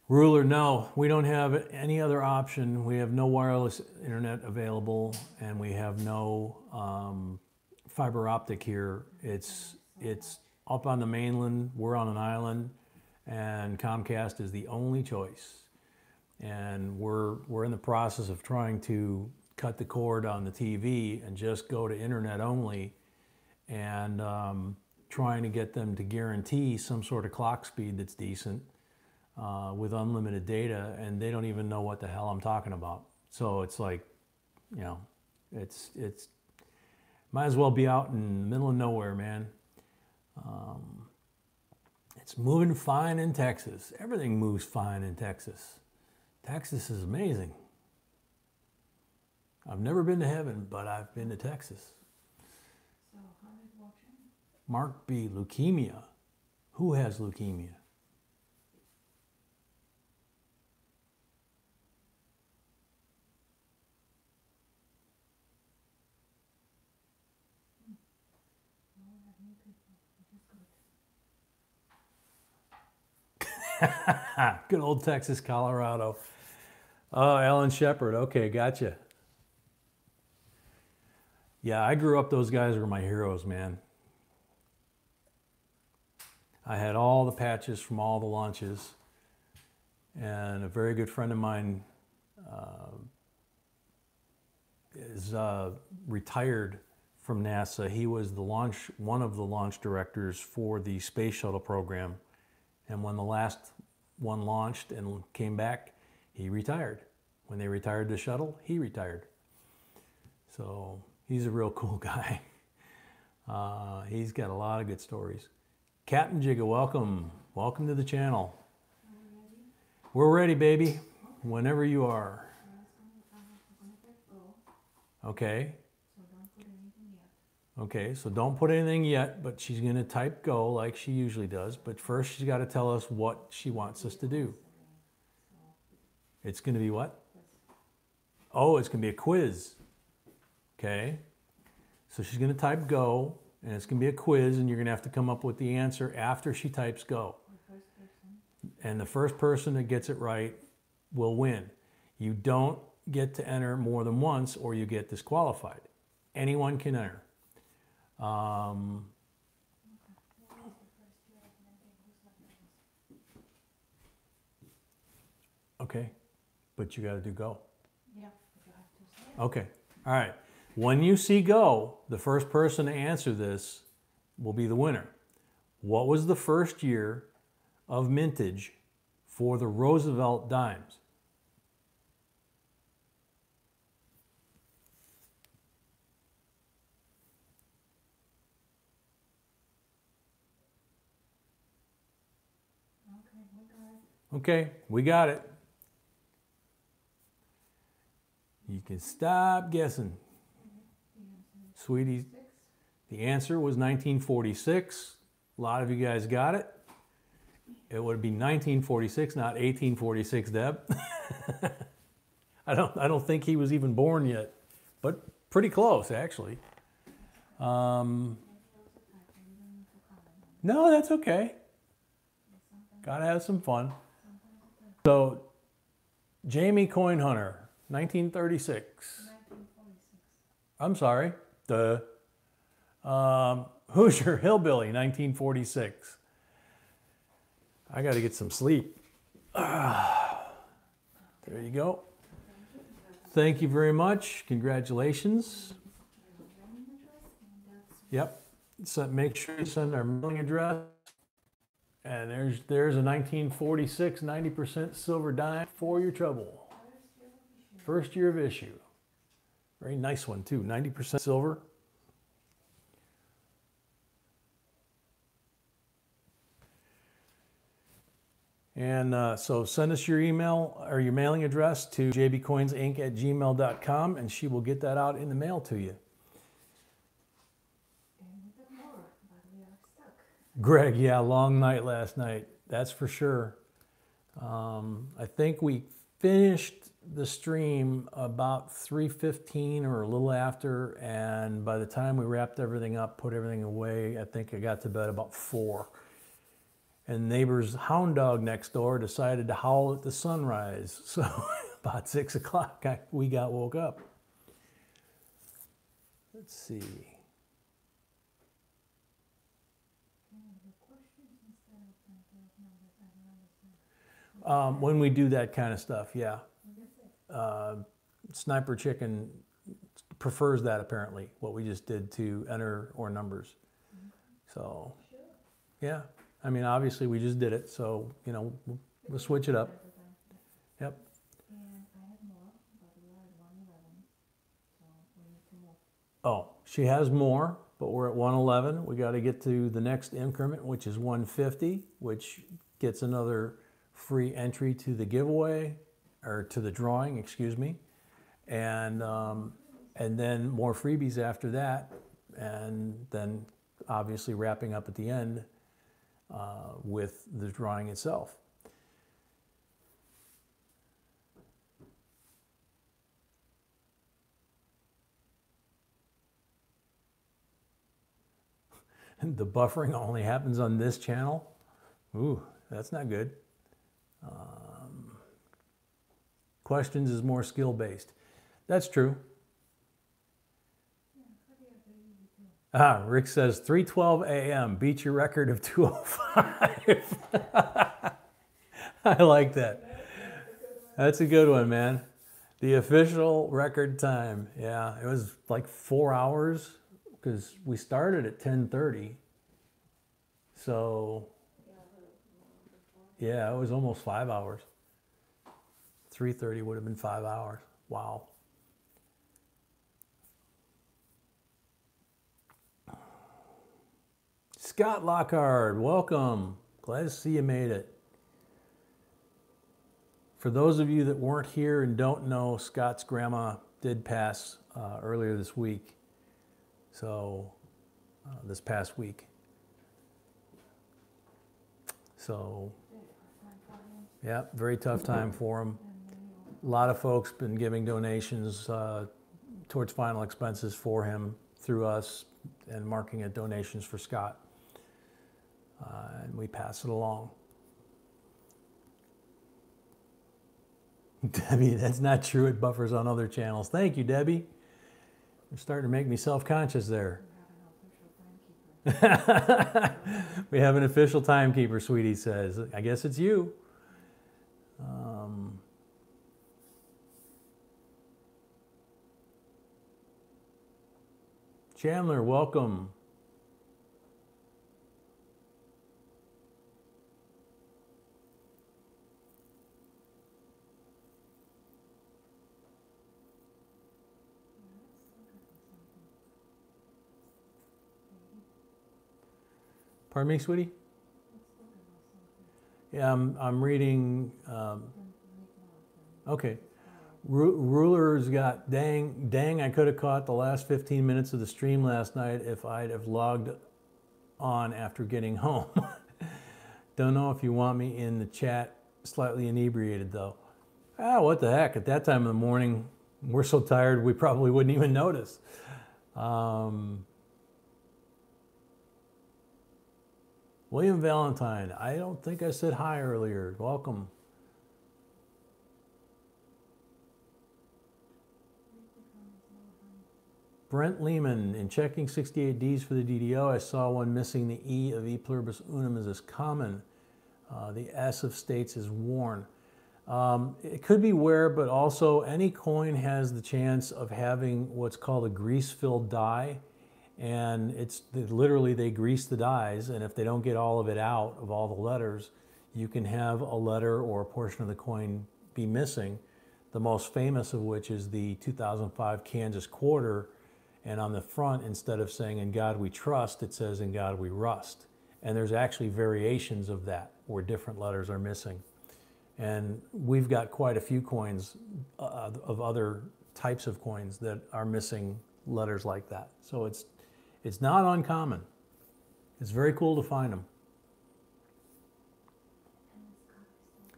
Ruler, no, we don't have any other option. We have no wireless internet available, and we have no fiber optic here. It's up on the mainland. We're on an island, and Comcast is the only choice. And we're in the process of trying to cut the cord on the TV and just go to internet only, and trying to get them to guarantee some sort of clock speed that's decent with unlimited data, and they don't even know what the hell I'm talking about. So it's like, it's might as well be out in the middle of nowhere, man. It's moving fine in Texas. Everything moves fine in Texas. Texas is amazing. I've never been to heaven, but I've been to Texas. So how is watching? Mark B, leukemia. Who has leukemia? Good old Texas, Colorado. Oh, Alan Shepard. Okay, gotcha. Yeah, I grew up, those guys were my heroes, man. I had all the patches from all the launches, and a very good friend of mine is retired from NASA. He was one of the launch directors for the space shuttle program. And when the last one launched and came back, he retired. When they retired the shuttle, he retired. So he's a real cool guy. He's got a lot of good stories. Captain Jigga, welcome. Welcome to the channel. We're ready, baby. Whenever you are. Okay. Okay, so don't put anything yet, but she's going to type go like she usually does. But first, she's got to tell us what she wants us to do. It's going to be what? Oh, it's going to be a quiz. Okay. So she's going to type go, and it's going to be a quiz, and you're going to have to come up with the answer after she types go. And the first person that gets it right will win. You don't get to enter more than once, or you get disqualified. Anyone can enter. Okay, but you got to do go. Yeah, but you have to say it. Okay, all right. When you see go, the first person to answer this will be the winner. What was the first year of mintage for the Roosevelt dimes? Okay, we got it. You can stop guessing. Sweetie, the answer was 1946. A lot of you guys got it. It would be 1946, not 1846, Deb. I don't think he was even born yet, but pretty close, actually. No, that's okay. Gotta have some fun. So, Jamie Coin Hunter, 1936. I'm sorry. Hoosier Hillbilly, 1946. I got to get some sleep. There you go. Thank you very much. Congratulations. Yep. So make sure you send our mailing address. And there's a 1946 90% silver dime for your trouble. First year of issue. Very nice one too. 90% silver. And so send us your email or your mailing address to jbcoinsinc@gmail.com and she will get that out in the mail to you. Greg, yeah, long night last night. That's for sure. I think we finished the stream about 3:15 or a little after, and by the time we wrapped everything up, put everything away, I think I got to bed about 4. And neighbor's hound dog next door decided to howl at the sunrise. So about 6 o'clock, we got woke up. Let's see. When we do that kind of stuff, yeah. Sniper Chicken prefers that apparently, what we just did to enter or numbers. So, yeah. I mean, obviously we just did it, so, you know, we'll switch it up. Yep. Oh, she has more, but we're at 111. We got to get to the next increment, which is 150, which gets another free entry to the giveaway, or to the drawing, excuse me. And then more freebies after that, and then obviously wrapping up at the end with the drawing itself. The buffering only happens on this channel. Ooh, that's not good. Questions is more skill-based. That's true. Rick says 3:12 a.m. Beat your record of 2:05. I like that. That's a good one, man. The official record time. Yeah, it was like 4 hours because we started at 10:30. So, yeah, it was almost 5 hours. 3:30 would have been 5 hours. Wow. Scott Lockhart, welcome. Glad to see you made it. For those of you that weren't here and don't know, Scott's grandma did pass earlier this week. So, this past week. So, yeah, very tough time for him. A lot of folks been giving donations towards final expenses for him through us and marking it donations for Scott. And we pass it along. Debbie, that's not true. It buffers on other channels. Thank you, Debbie. You're starting to make me self-conscious there. We have an official timekeeper, Sweetie says. I guess it's you. Chandler, welcome. Pardon me, sweetie? Yeah, I'm reading. Okay. Ruler's got, dang, I could have caught the last 15 minutes of the stream last night if I'd have logged on after getting home. Don't know if you want me in the chat slightly inebriated though. Ah, what the heck, at that time of the morning, we're so tired we probably wouldn't even notice. William Valentine, I don't think I said hi earlier. Welcome. Brent Lehman, in checking 68Ds for the DDO, I saw one missing the E of E pluribus unum is common. The S of states is worn. It could be wear, but also any coin has the chance of having what's called a grease-filled die. And it's literally they grease the dies, and if they don't get all of it out of all the letters, you can have a letter or a portion of the coin be missing. The most famous of which is the 2005 Kansas quarter, and on the front, instead of saying "In God We Trust," it says "In God We Rust." And there's actually variations of that where different letters are missing. And we've got quite a few coins of other types of coins that are missing letters like that. So it's not uncommon. It's very cool to find them.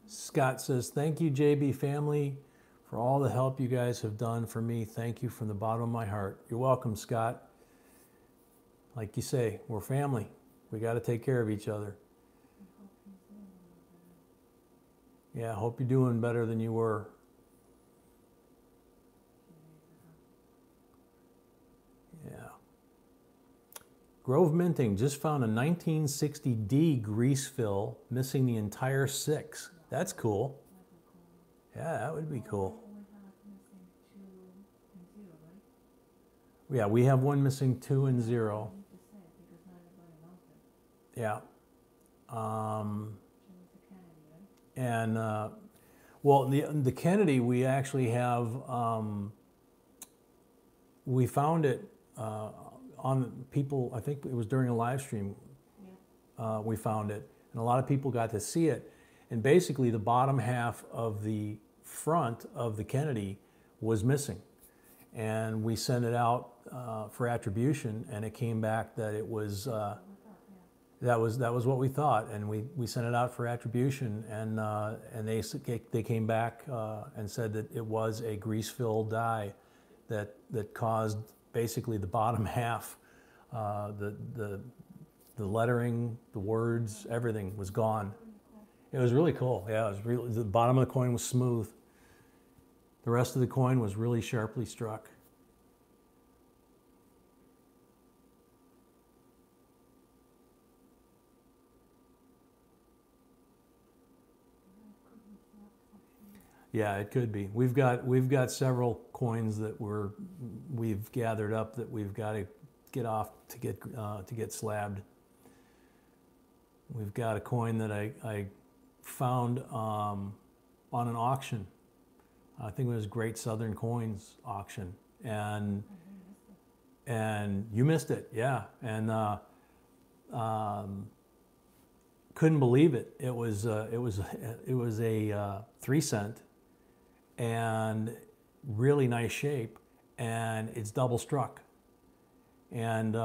Scott says, thank you, JB family, for all the help you guys have done for me. Thank you from the bottom of my heart. You're welcome, Scott. Like you say, we're family. We got to take care of each other. Yeah, I hope you're doing better than you were. Yeah. Grove Minting just found a 1960D grease fill missing the entire 6. That's cool. Yeah, that would be cool. Yeah, we have one missing 2 and 0. Yeah. And well, the Kennedy, we actually have, we found it on people, I think it was during a live stream, we found it. And a lot of people got to see it. And basically the bottom half of the front of the Kennedy was missing. And we sent it out for attribution, and it came back that it was, that was what we thought, and we sent it out for attribution, and they came back and said that it was a grease-filled die that caused basically the bottom half, the lettering, the words, everything was gone. It was really cool. Yeah, it was really, the bottom of the coin was smooth. The rest of the coin was really sharply struck. Yeah, it could be. We've got several coins that we've gathered up that we've got to get off to get slabbed. We've got a coin that I found on an auction. I think it was Great Southern Coins auction, and you missed it, yeah, and couldn't believe it. It was a 3 cent. And really nice shape, and it's double struck. And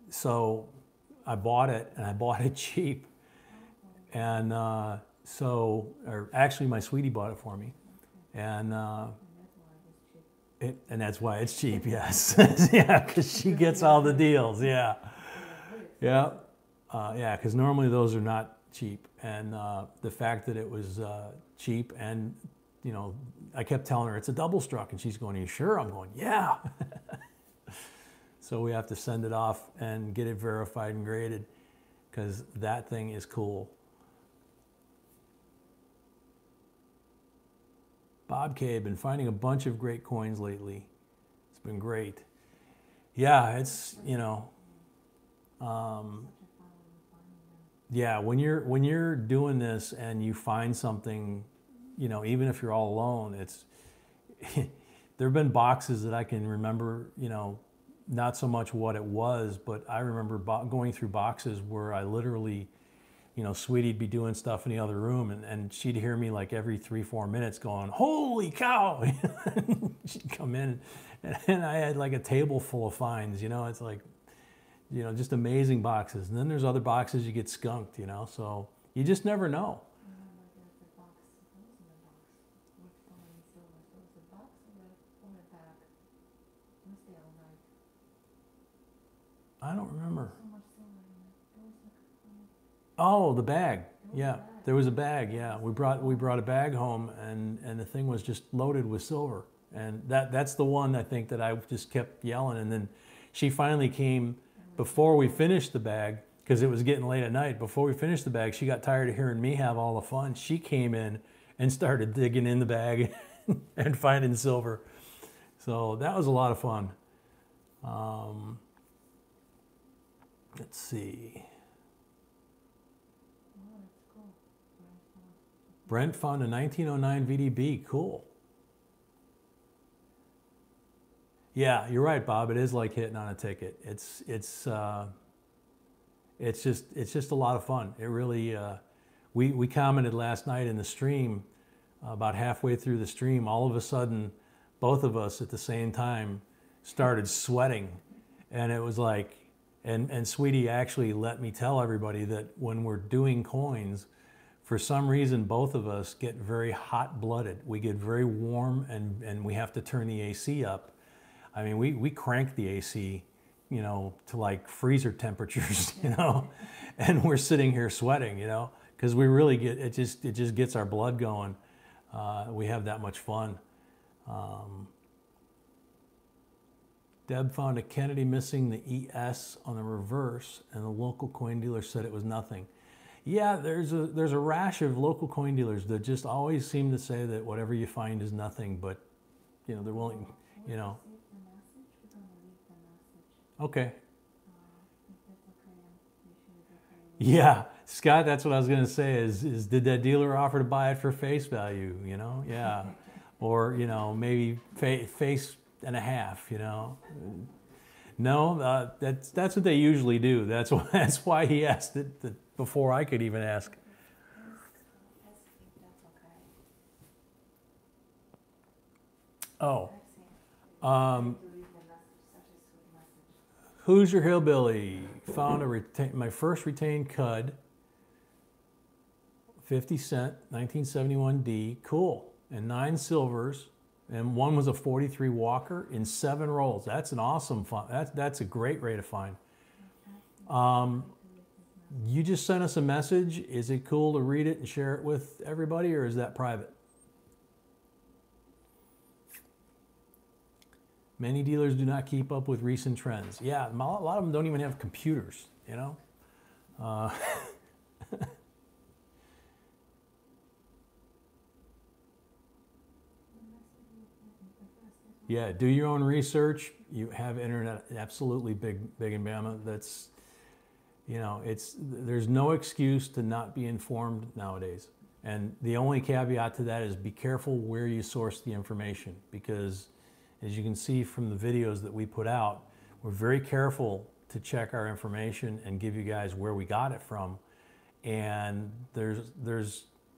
so I bought it, and I bought it cheap. And or actually my sweetie bought it for me. And that's why it's cheap, yes. Yeah, because she gets all the deals, yeah. Yeah, yeah, because normally those are not cheap, and the fact that it was cheap, and you know, I kept telling her it's a double struck, and she's going, "Are you sure?" I'm going, "Yeah." So we have to send it off and get it verified and graded, because that thing is cool. Bob K, been finding a bunch of great coins lately. It's been great. Yeah, it's, you know, yeah, when you're doing this and you find something, you know, even if you're all alone, it's there have been boxes that I can remember, you know, not so much what it was, but I remember going through boxes where I literally, you know, Sweetie'd be doing stuff in the other room, and she'd hear me like every 3-4 minutes going, "Holy cow!" She'd come in, and I had like a table full of finds. You know, it's like, you know, just amazing boxes. And then there's other boxes you get skunked. You know, so you just never know. I don't remember. Oh, the bag. Yeah, there was a bag. Yeah, we brought a bag home, and the thing was just loaded with silver. And that's the one I think that I just kept yelling. And then she finally came before we finished the bag, because it was getting late at night. Before we finished the bag, she got tired of hearing me have all the fun. She came in and started digging in the bag and finding silver. So that was a lot of fun. Let's see. Brent found a 1909 VDB. Cool. Yeah, you're right, Bob. It is like hitting on a ticket. It's just a lot of fun. It really. We commented last night in the stream, about halfway through the stream, all of a sudden, both of us at the same time started sweating, and it was like. And Sweetie actually let me tell everybody that when we're doing coins, for some reason, both of us get very hot-blooded. We get very warm, and we have to turn the AC up. I mean, we crank the AC, you know, to like freezer temperatures, you know, and we're sitting here sweating, you know, because we really get, it just gets our blood going. We have that much fun. Deb found a Kennedy missing the ES on the reverse, and the local coin dealer said it was nothing. Yeah, there's a rash of local coin dealers that just always seem to say that whatever you find is nothing, but you know, they're willing, you know. Okay. Yeah, Scott, that's what I was going to say is did that dealer offer to buy it for face value, you know? Yeah. Or, you know, maybe face and a half, you know. No, that's what they usually do. That's why he asked it before I could even ask. Oh. Who's Your Hillbilly? Found my first retained cud, 50 cent, 1971D. Cool. And 9 silvers. And one was a 43 Walker in 7 rolls. That's an awesome find. That's a great rate of find. You just sent us a message. Is it cool to read it and share it with everybody, or is that private? Many dealers do not keep up with recent trends. Yeah, a lot of them don't even have computers, you know? Yeah, do your own research. You have internet, absolutely big in Bama. That's, you know, there's no excuse to not be informed nowadays. And the only caveat to that is be careful where you source the information, because as you can see from the videos that we put out, we're very careful to check our information and give you guys where we got it from. And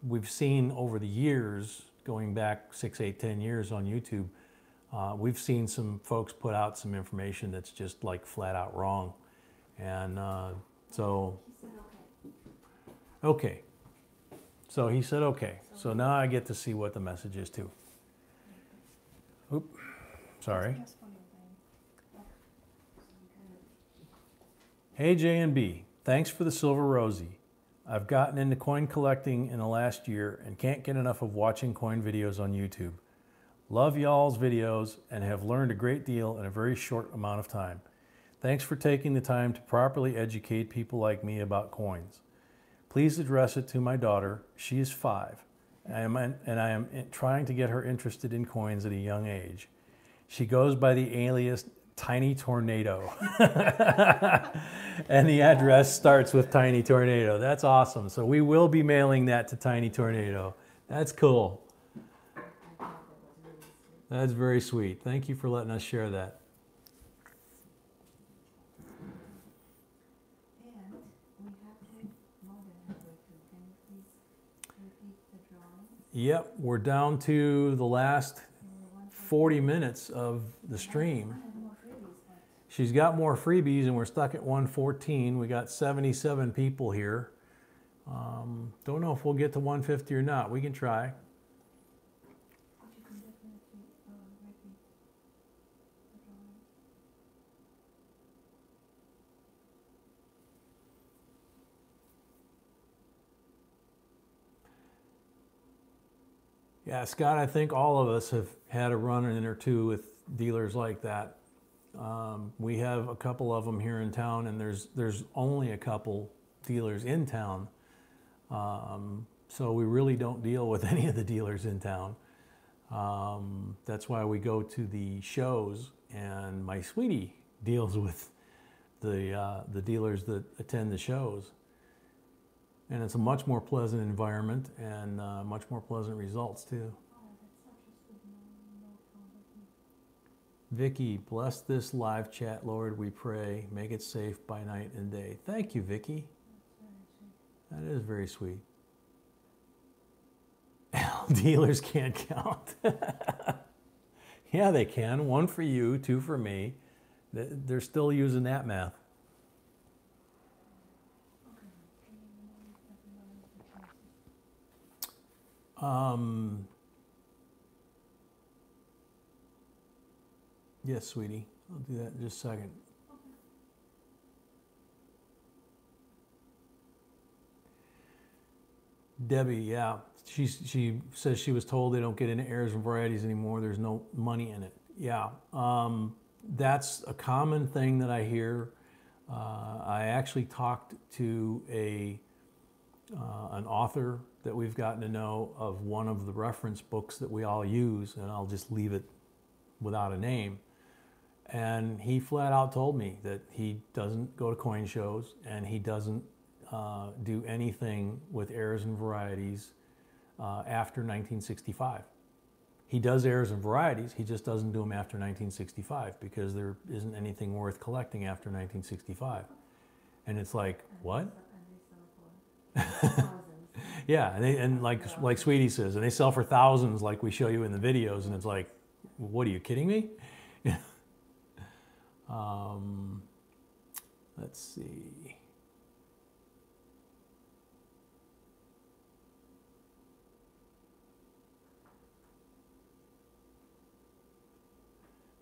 we've seen over the years, going back 6, 8, 10 years on YouTube, we've seen some folks put out some information that's just like flat out wrong. And so, okay. So he said okay. So now I get to see what the message is too. Oop, sorry. Hey J and B, thanks for the Silver Rosie. I've gotten into coin collecting in the last year and can't get enough of watching coin videos on YouTube. Love y'all's videos and have learned a great deal in a very short amount of time. Thanks for taking the time to properly educate people like me about coins. Please address it to my daughter. She is 5, and I am trying to get her interested in coins at a young age. She goes by the alias Tiny Tornado. And the address starts with Tiny Tornado. That's awesome. So we will be mailing that to Tiny Tornado. That's cool. That's very sweet. Thank you for letting us share that. Yep, we're down to the last 40 minutes of the stream. She's got more freebies and we're stuck at 114. We got 77 people here. Don't know if we'll get to 150 or not. We can try. Yeah, Scott, I think all of us have had a run-in or two with dealers like that. We have a couple of them here in town, and there's only a couple dealers in town. So we really don't deal with any of the dealers in town. That's why we go to the shows, and my sweetie deals with the dealers that attend the shows. And it's a much more pleasant environment and much more pleasant results too. Vicky, bless this live chat, Lord, we pray. Make it safe by night and day. Thank you, Vicky. That is very sweet. Dealers can't count. Yeah, they can. 1 for you, 2 for me. They're still using that math. Yes, sweetie. I'll do that in just a second. Debbie, yeah. She says she was told they don't get into errors and varieties anymore. There's no money in it. Yeah. That's a common thing that I hear. I actually talked to an author that we've gotten to know of one of the reference books that we all use, and I'll just leave it without a name. And he flat out told me that he doesn't go to coin shows and he doesn't do anything with errors and varieties after 1965. He does errors and varieties, he just doesn't do them after 1965 because there isn't anything worth collecting after 1965. And it's like, what? Yeah, and like Sweetie says, and they sell for thousands like we show you in the videos, and it's like, what, are you kidding me? Let's see.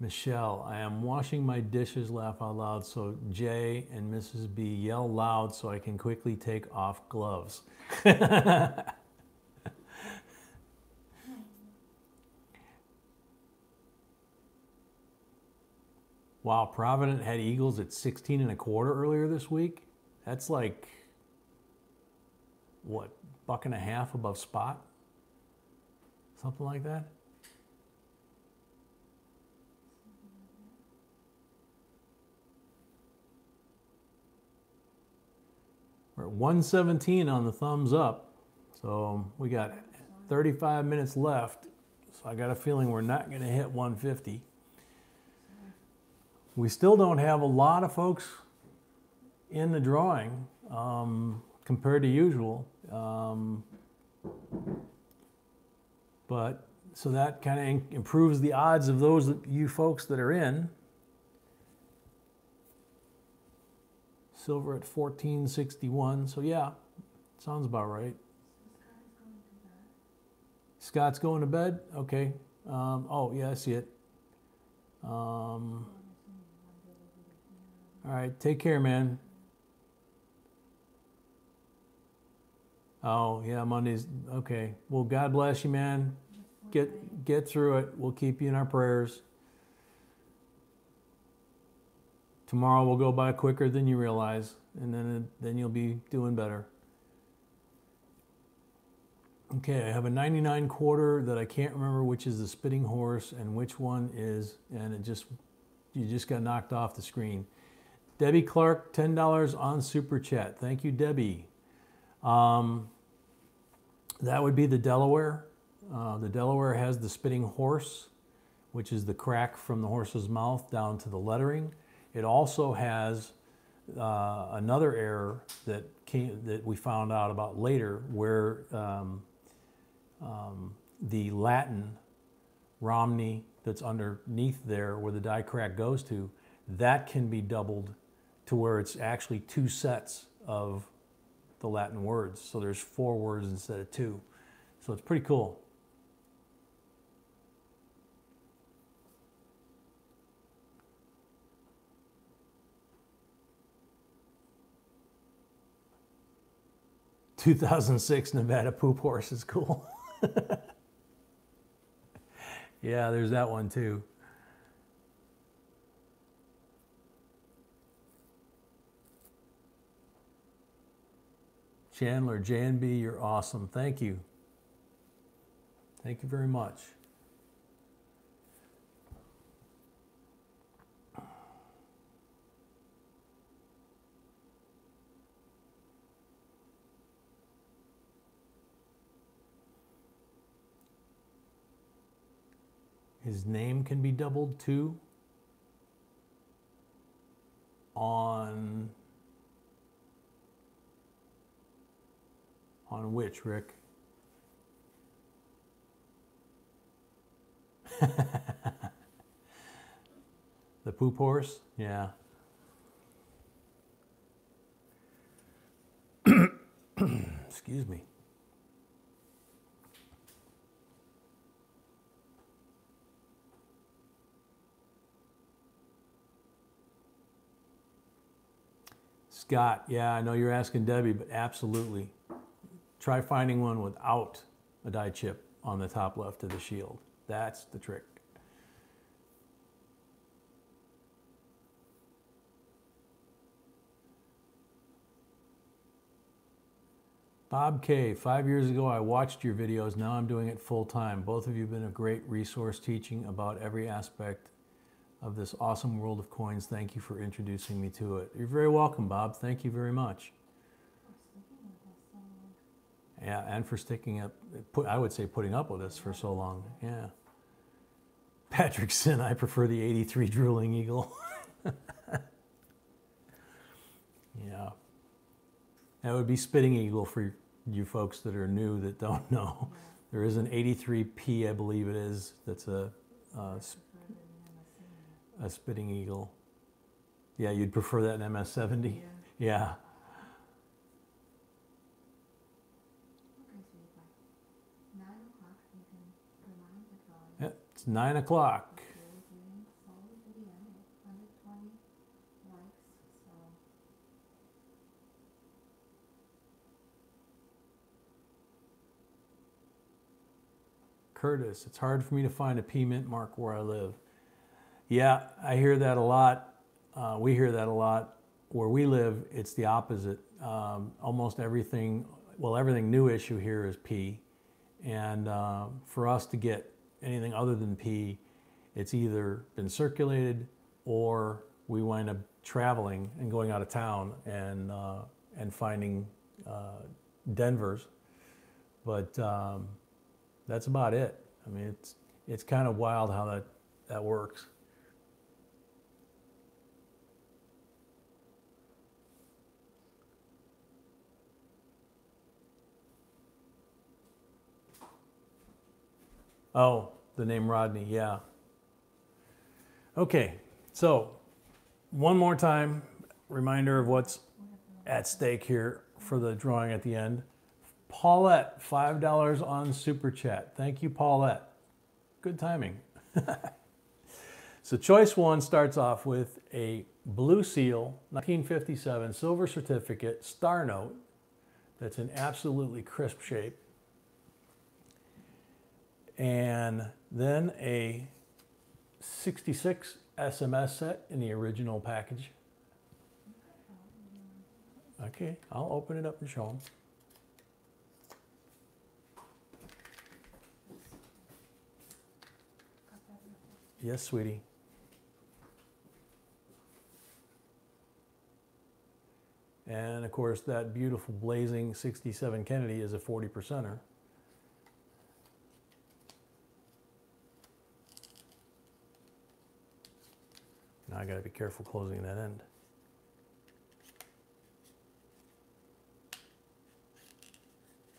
Michelle, I am washing my dishes, laugh out loud, so Jay and Mrs. B yell loud so I can quickly take off gloves. Wow, Provident had Eagles at 16 and a quarter earlier this week. That's like, what, $1.50 above spot? Something like that? We're at 117 on the thumbs up. So we got 35 minutes left. So I got a feeling we're not going to hit 150. We still don't have a lot of folks in the drawing compared to usual. But so that kind of improves the odds of those you folks that are in. Silver at 1461. So yeah, sounds about right. Scott's going to bed? Okay. Oh, yeah, I see it. All right, take care, man. Oh, yeah, Monday's, okay. Well, God bless you, man. Get through it. We'll keep you in our prayers. Tomorrow will go by quicker than you realize, and then you'll be doing better. Okay, I have a 99 quarter that I can't remember which is the spitting horse and which one is, and you just got knocked off the screen. Debbie Clark, $10 on Super Chat. Thank you, Debbie. That would be the Delaware. The Delaware has the spitting horse, which is the crack from the horse's mouth down to the lettering. It also has another error that we found out about later, where the Latin Romney that's underneath there where the die crack goes to, that can be doubled to where it's actually 2 sets of the Latin words. So there's 4 words instead of 2. So it's pretty cool. "2006 Nevada poop horse" is cool. Yeah, there's that one too. Chandler, JNB, you're awesome. Thank you. Thank you very much. His name can be doubled too. On which, Rick? The poop horse? Yeah. Excuse me. Scott, yeah, I know you're asking Debbie, but absolutely. Try finding one without a die chip on the top left of the shield. That's the trick. Bob K, 5 years ago I watched your videos, now I'm doing it full time. Both of you have been a great resource teaching about every aspect of this awesome world of coins. Thank you for introducing me to it. You're very welcome, Bob. Thank you very much. Yeah, and for sticking up, I would say putting up with us for so long. Yeah. Patrick Sin, I prefer the 83 drooling eagle. Yeah. That would be spitting eagle for you folks that are new that don't know. There is an 83P, I believe it is, that's a spitting eagle. Yeah, you'd prefer that in MS-70? Yeah. Yeah, it's 9 o'clock. Curtis, it's hard for me to find a P mint mark where I live. Yeah, I hear that a lot. We hear that a lot. Where we live, it's the opposite. Almost everything, well, everything new issue here is P. And for us to get anything other than P, it's either been circulated or we wind up traveling and going out of town and finding Denver's. But that's about it. I mean, it's kind of wild how that works. Oh, the name Rodney, yeah. Okay, so one more time, reminder of what's at stake here for the drawing at the end. Paulette, $5 on Super Chat. Thank you, Paulette. Good timing. So choice 1 starts off with a blue seal, 1957 silver certificate, star note. That's in absolutely crisp shape. And then a 66 SMS set in the original package. Okay, I'll open it up and show them. Yes, sweetie. And of course, that beautiful blazing 67 Kennedy is a 40%er. Now I gotta be careful closing that end.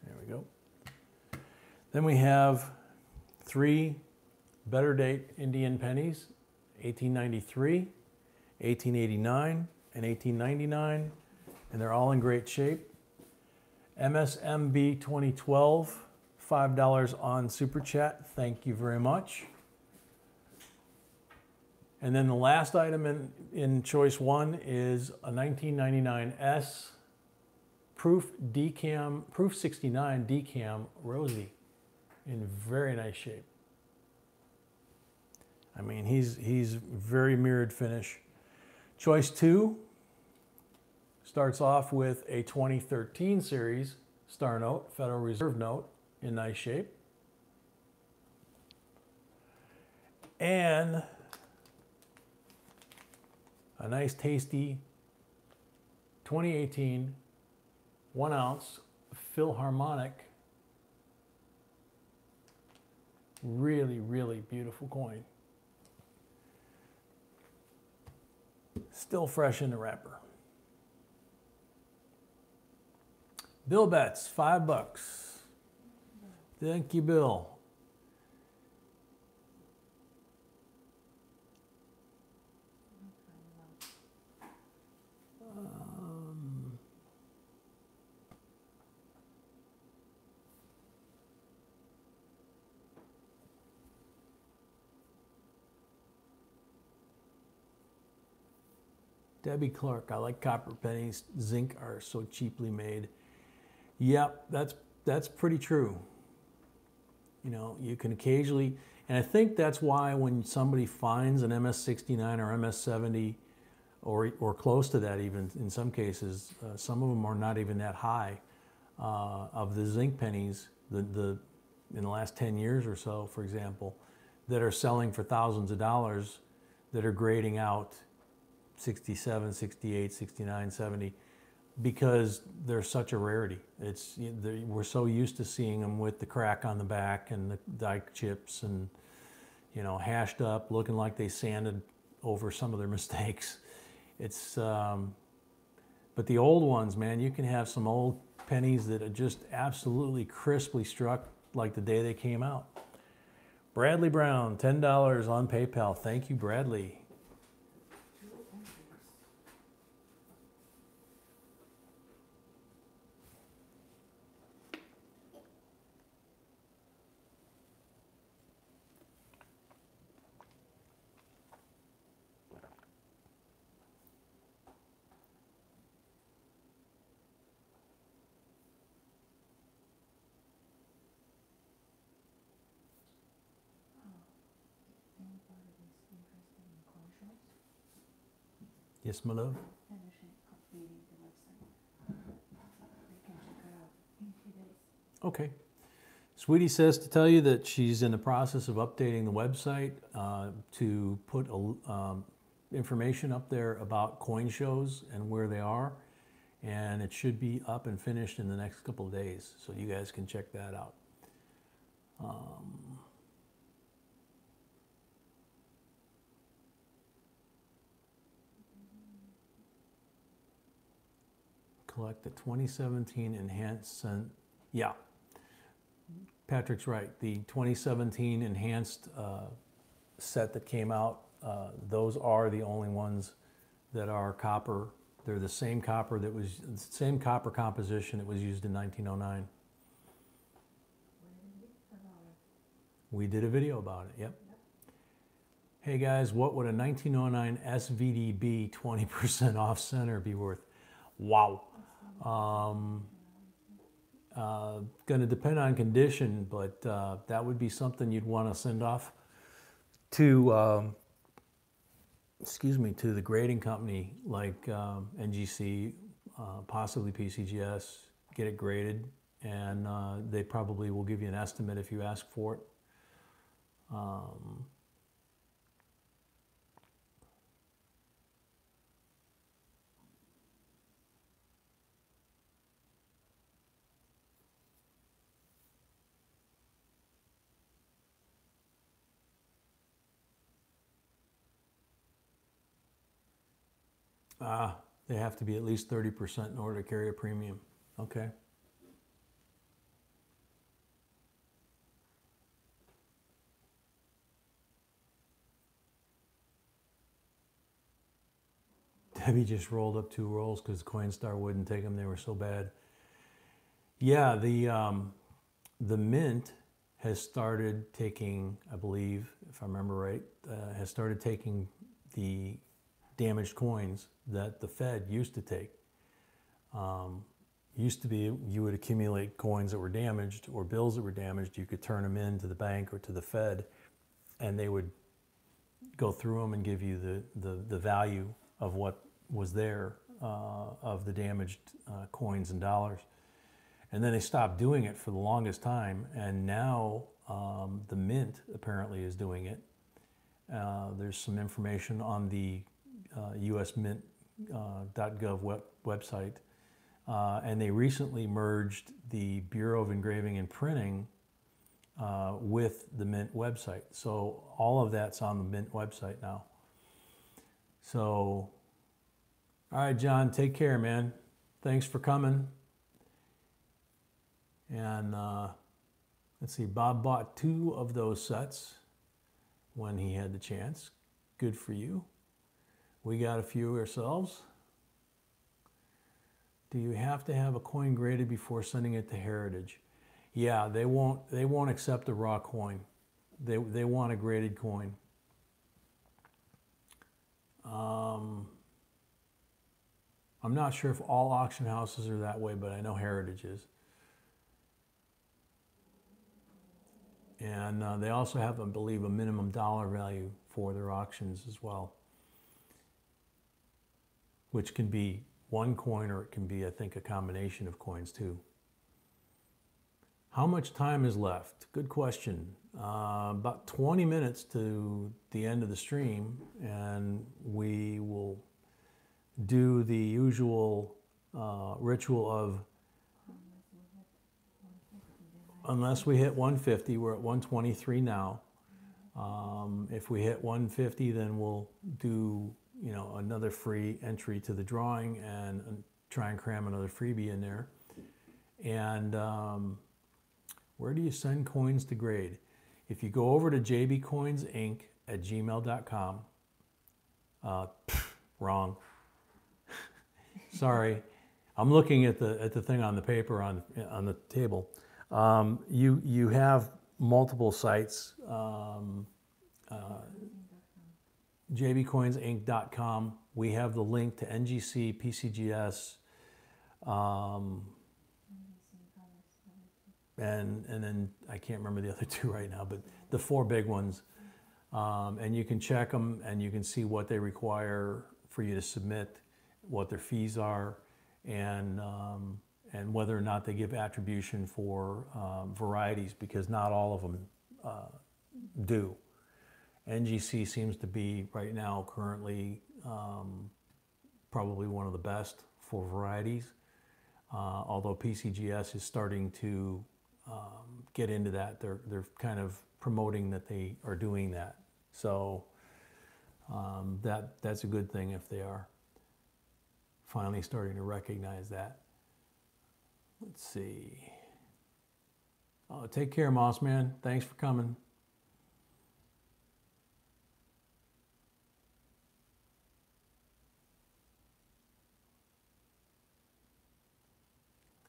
There we go. Then we have 3 better date Indian pennies, 1893, 1889, and 1899, and they're all in great shape. MSMB 2012, $5 on Super Chat. Thank you very much. And then the last item in choice 1 is a 1999 S Proof 69 Decam Rosie in very nice shape. I mean, he's very mirrored finish. Choice 2 starts off with a 2013 series Star Note, Federal Reserve Note in nice shape. And a nice tasty 2018 1 ounce Philharmonic. Really, really beautiful coin. Still fresh in the wrapper. Bill bets, $5. Thank you, Bill. Debbie Clark, I like copper pennies. Zinc are so cheaply made. Yep, that's pretty true. You know, you can occasionally, and I think that's why when somebody finds an MS69 or MS70 or close to that even in some cases, some of them are not even that high, of the zinc pennies, in the last 10 years or so, for example, that are selling for thousands of dollars, that are grading out 67, 68, 69, 70, because they're such a rarity. We're so used to seeing them with the crack on the back and the dike chips and, you know, hashed up, looking like they sanded over some of their mistakes. But the old ones, man, you can have some old pennies that are just absolutely crisply struck like the day they came out. Bradley Brown, $10 on PayPal. Thank you, Bradley. Yes, my love. Okay. Sweetie says to tell you that she's in the process of updating the website to put information up there about coin shows and where they are. And it should be up and finished in the next couple of days. So you guys can check that out. Collect the 2017 enhanced, yeah. Patrick's right. The 2017 enhanced set that came out, those are the only ones that are copper. They're the same copper same copper composition that was used in 1909. We did a video about it, yep. Hey guys, what would a 1909 SVDB 20% off center be worth? Wow. Going to depend on condition, but that would be something you'd want to send off to, to the grading company like NGC, possibly PCGS, get it graded, and they probably will give you an estimate if you ask for it. They have to be at least 30% in order to carry a premium. Okay. Debbie just rolled up 2 rolls because Coinstar wouldn't take them. They were so bad. Yeah, the Mint has started taking, I believe, if I remember right, has started taking the damaged coins that the Fed used to take. Used to be you would accumulate coins that were damaged or bills that were damaged. You could turn them in to the bank or to the Fed, and they would go through them and give you the value of what was there of the damaged coins and dollars. And then they stopped doing it for the longest time, and now the Mint apparently is doing it. There's some information on the usmint.gov website, and they recently merged the Bureau of Engraving and Printing with the Mint website. So all of that's on the Mint website now. So, all right, John, take care, man. Thanks for coming. And let's see, Bob bought 2 of those sets when he had the chance. Good for you. We got a few ourselves. Do you have to have a coin graded before sending it to Heritage? Yeah, they won't accept a raw coin. They want a graded coin. I'm not sure if all auction houses are that way, but I know Heritage is. And they also have, I believe, a minimum dollar value for their auctions as well, which can be 1 coin, or it can be, I think, a combination of coins too. How much time is left? Good question. About 20 minutes to the end of the stream, and we will do the usual ritual of, unless we hit 150, we're at 123 now. If we hit 150, then we'll do, you know, another free entry to the drawing and try and cram another freebie in there. And where do you send coins to grade? If you go over to JBCOINSINC@gmail.com, wrong. Sorry, I'm looking at the thing on the paper on the table. You have multiple sites. JBCOINSINC.com. We have the link to NGC, PCGS, and then I can't remember the other 2 right now, but the 4 big ones. And you can check them, and you can see what they require for you to submit, what their fees are, and whether or not they give attribution for varieties, because not all of them do. NGC seems to be right now currently probably one of the best for varieties, although PCGS is starting to get into that. They're kind of promoting that they are doing that. So that's a good thing if they are finally starting to recognize that. Let's see. Oh, take care, Moss Man. Thanks for coming.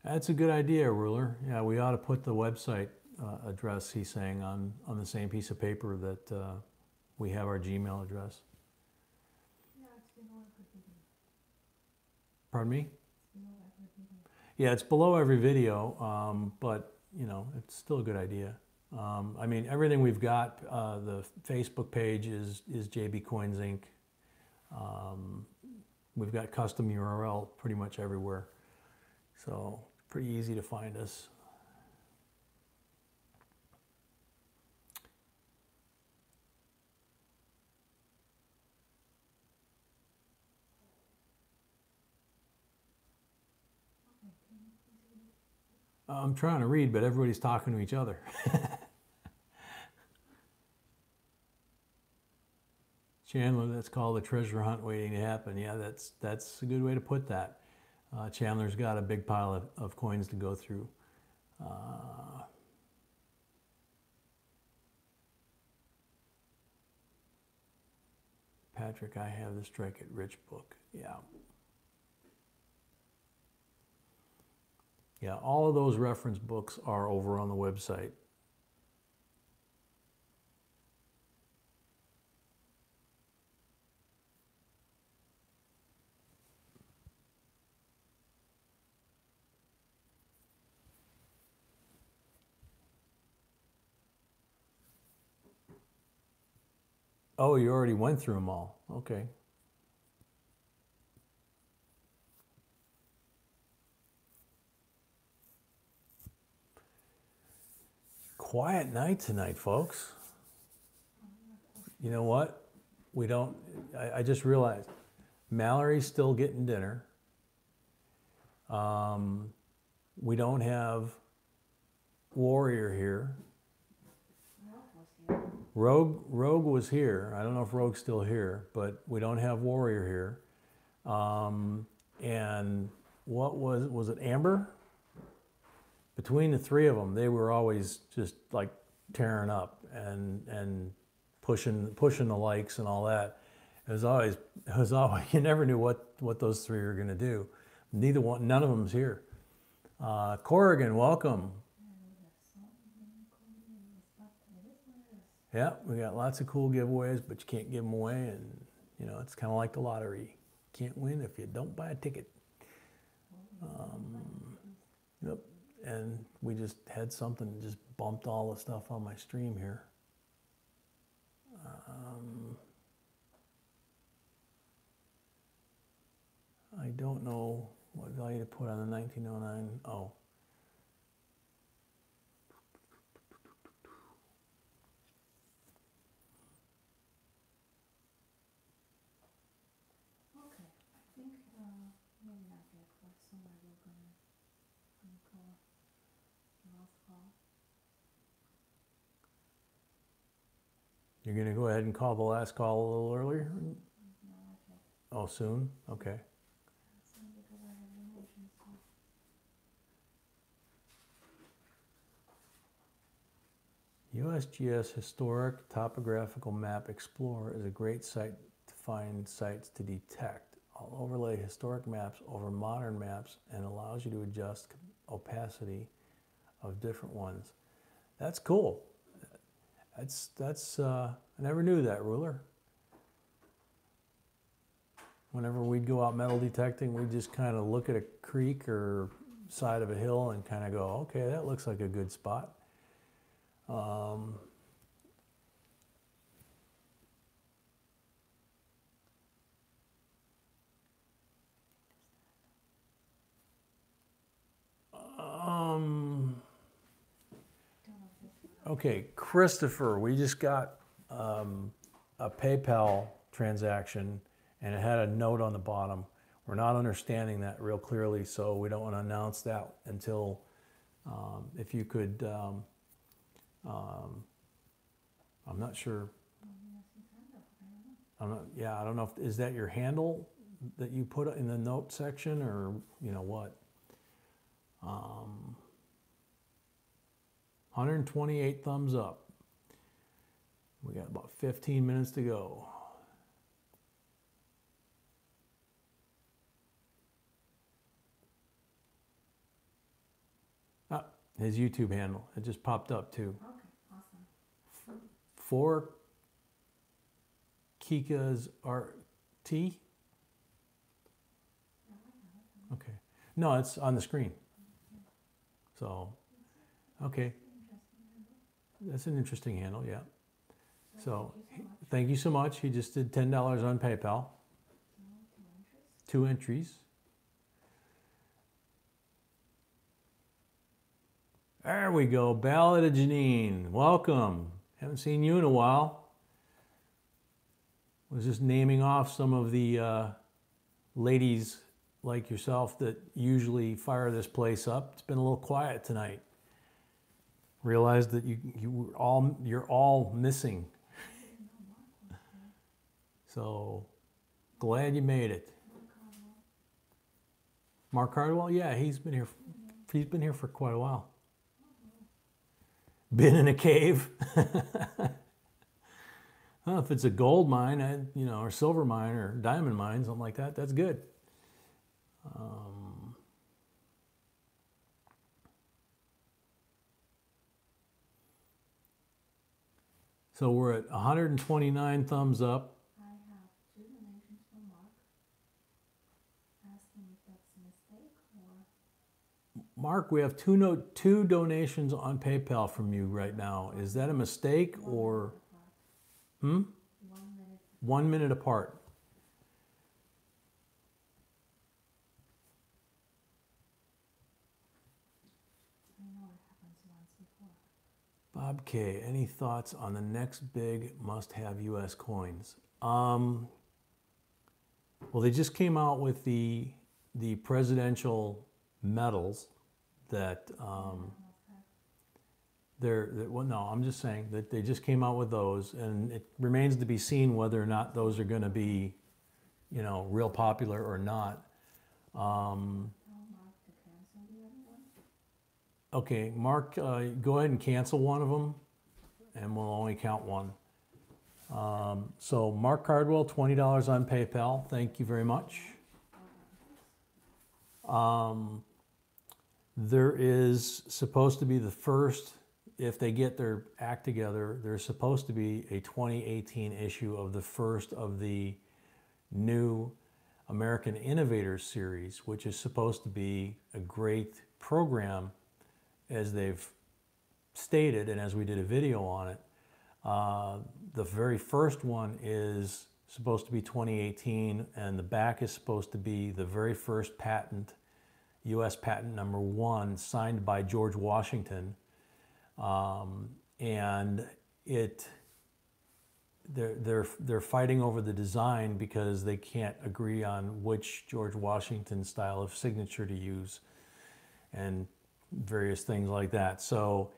That's a good idea, Ruler. Yeah, we ought to put the website address, he's saying, on the same piece of paper that we have our Gmail address. Pardon me? Yeah, it's below every video, but you know, it's still a good idea. I mean, everything we've got, the Facebook page is JBCOINSINC. We've got custom URL pretty much everywhere, so pretty easy to find us. I'm trying to read, but everybody's talking to each other. Chandler, that's called a treasure hunt waiting to happen. Yeah, that's a good way to put that. Chandler's got a big pile of coins to go through. Patrick, I have the Strike It Rich book. Yeah. Yeah, all of those reference books are over on the website. Oh, you already went through them all. Okay. Quiet night tonight, folks. You know what? We don't, I just realized Mallory's still getting dinner. We don't have Warrior here. Rogue was here. I don't know if Rogue's still here, but we don't have Warrior here. And what was it Amber? Between the three of them, they were always just like tearing up and pushing the likes and all that. It was always you never knew what those three were going to do. None of them's here. Corrigan, welcome. Yeah, we got lots of cool giveaways, but you can't give them away, and you know it's kind of like the lottery. You can't win if you don't buy a ticket. Yep. And we just had something that just bumped all the stuff on my stream here. I don't know what value to put on the 1909. Oh. Okay, I think maybe not yet, but somebody will gonna call the last call. You're going to go ahead and call the last call a little earlier? No, not yet. Oh, soon? Okay. Soon because I have the motion, so. USGS Historic Topographical Map Explorer is a great site to find sites to detect. I'll overlay historic maps over modern maps and allows you to adjust opacity of different ones. That's cool. I never knew that, Ruler. Whenever we'd go out metal detecting, we'd just kind of look at a creek or side of a hill and kind of go, okay, that looks like a good spot. Okay, Christopher, we just got a PayPal transaction and it had a note on the bottom. We're not understanding that real clearly, so we don't want to announce that until, if you could, I'm not sure. I don't know if, is that your handle that you put in the note section or, you know what? 128 thumbs up. We got about 15 minutes to go. Ah, his YouTube handle. It just popped up too. Okay, awesome. 4 Kika's RT. Okay. No, it's on the screen. So, okay. That's an interesting handle, yeah. So, thank you so much. He just did $10 on PayPal. 2 entries. There we go. Ballad of Janine. Welcome. Haven't seen you in a while. Was just naming off some of the ladies like yourself that usually fire this place up. It's been a little quiet tonight. Realized that you're all missing. So glad you made it. Mark Cardwell, yeah, he's been here for quite a while. Been in a cave. Well, if it's a gold mine, you know, or silver mine or diamond mine, something like that, that's good. So we're at 129 thumbs up. I have 2 donations from Mark, asking if that's a mistake or Mark, we have two donations on PayPal from you right now. Is that a mistake or 1 minute apart. 1 minute. 1 minute apart? I know it happens once before. Bob K, any thoughts on the next big must-have U.S. coins? Well, they just came out with the presidential medals that well, no, I'm just saying that they just came out with those, and it remains to be seen whether or not those are going to be, you know, real popular or not. Tell Mark to cancel the other one. Okay, Mark, go ahead and cancel one of them, and we'll only count one. So Mark Cardwell, $20 on PayPal. Thank you very much. There is supposed to be the first, if they get their act together, there's supposed to be a 2018 issue of the first of the new American Innovators series, which is supposed to be a great program, as they've stated, and as we did a video on it. The very first one is supposed to be 2018, and the back is supposed to be the very first patent, U.S. patent number 1, signed by George Washington. And they're fighting over the design because they can't agree on which George Washington style of signature to use, and various things like that. So,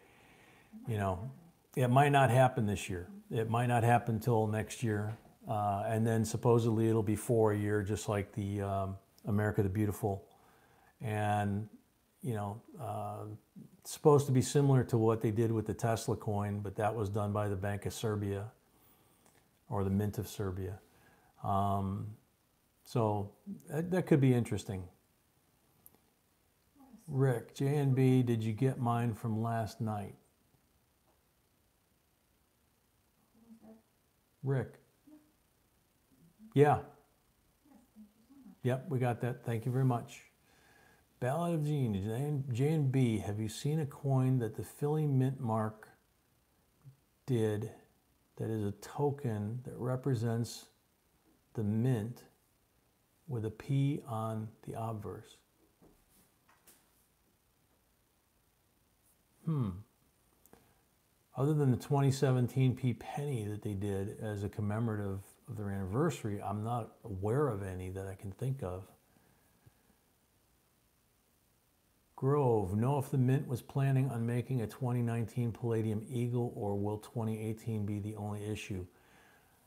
you know, it might not happen this year. It might not happen till next year. And then supposedly it'll be for a year, just like the America the Beautiful. And, you know, it's supposed to be similar to what they did with the Tesla coin, but that was done by the Bank of Serbia, or the Mint of Serbia. So that could be interesting. Rick, JNB, did you get mine from last night? Rick? Yeah. Yes, thank you so much. Yep, we got that. Thank you very much. Ballad of Gene, JNB, have you seen a coin that the Philly Mint Mark did that is a token that represents the mint with a P on the obverse? Other than the 2017 P penny that they did as a commemorative of their anniversary, I'm not aware of any that I can think of. Grove, know if the Mint was planning on making a 2019 Palladium Eagle, or will 2018 be the only issue?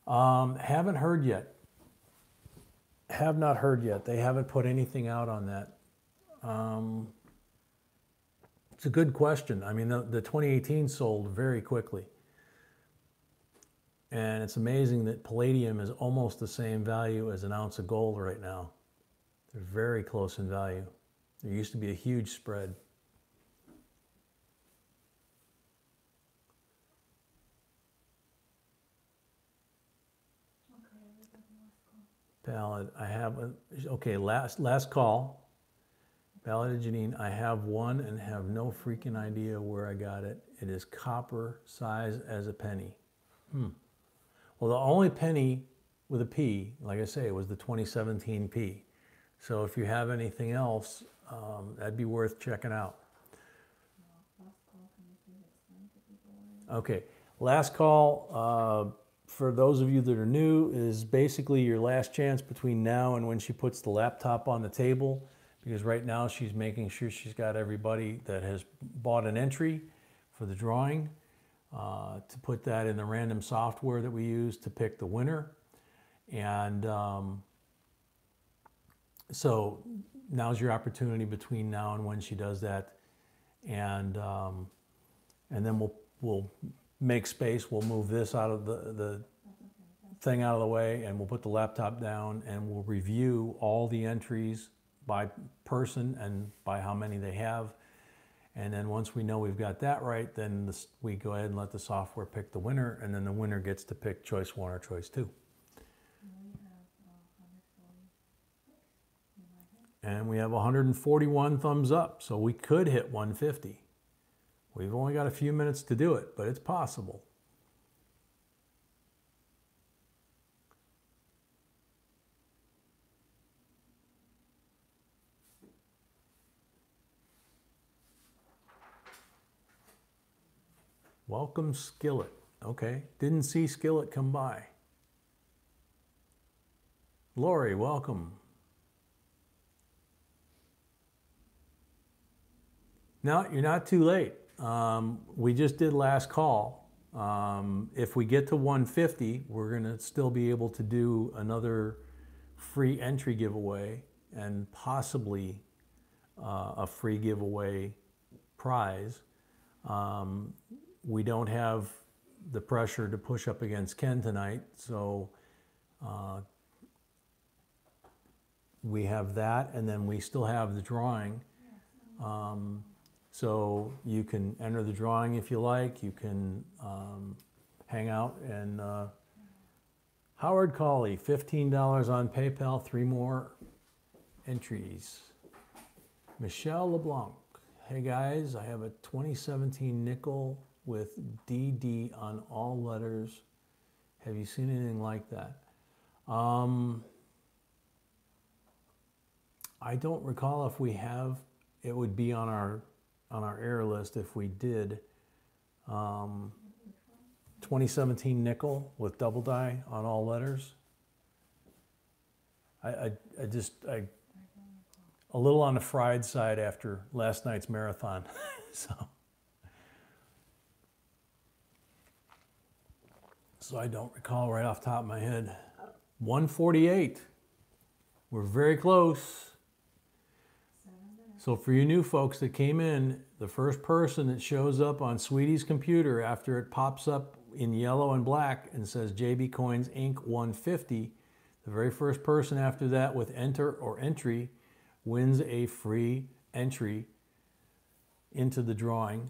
Haven't heard yet. Have not heard yet. They haven't put anything out on that. It's a good question. I mean, the 2018 sold very quickly. And it's amazing that palladium is almost the same value as an ounce of gold right now. They're very close in value. There used to be a huge spread. Ballad, I have a, okay, last call. Ballad of Janine, I have one and have no freaking idea where I got it. It is copper, size as a penny. Well, the only penny with a P, like I say, was the 2017 P. So if you have anything else, that'd be worth checking out. Okay, last call, for those of you that are new, is basically your last chance between now and when she puts the laptop on the table, because right now she's making sure she's got everybody that has bought an entry for the drawing to put that in the random software that we use to pick the winner. And so now's your opportunity between now and when she does that. And then we'll make space. We'll move this out of the thing out of the way, and we'll put the laptop down, and we'll review all the entries by person and by how many they have. And then once we know we've got that right, then we go ahead and let the software pick the winner, and then the winner gets to pick choice 1 or choice 2. And we have 141 thumbs up, so we could hit 150. We've only got a few minutes to do it, but it's possible. Welcome, Skillet. Okay, didn't see Skillet come by. Lori, welcome. No, you're not too late. We just did last call. If we get to 150, we're gonna still be able to do another free entry giveaway and possibly a free giveaway prize. We don't have the pressure to push up against Ken tonight, so we have that, and then we still have the drawing. So you can enter the drawing if you like. You can hang out and Howard Cawley, $15 on PayPal, 3 more entries. Michelle LeBlanc, hey guys, I have a 2017 nickel with DD on all letters. Have you seen anything like that? I don't recall if we have. It would be on our error list if we did. 2017 nickel with double die on all letters. I a little on the fried side after last night's marathon. So I don't recall right off the top of my head. 148. We're very close. So for you new folks that came in, the first person that shows up on Sweetie's computer after it pops up in yellow and black and says JBCOINSINC 150, the very first person after that with enter or entry wins a free entry into the drawing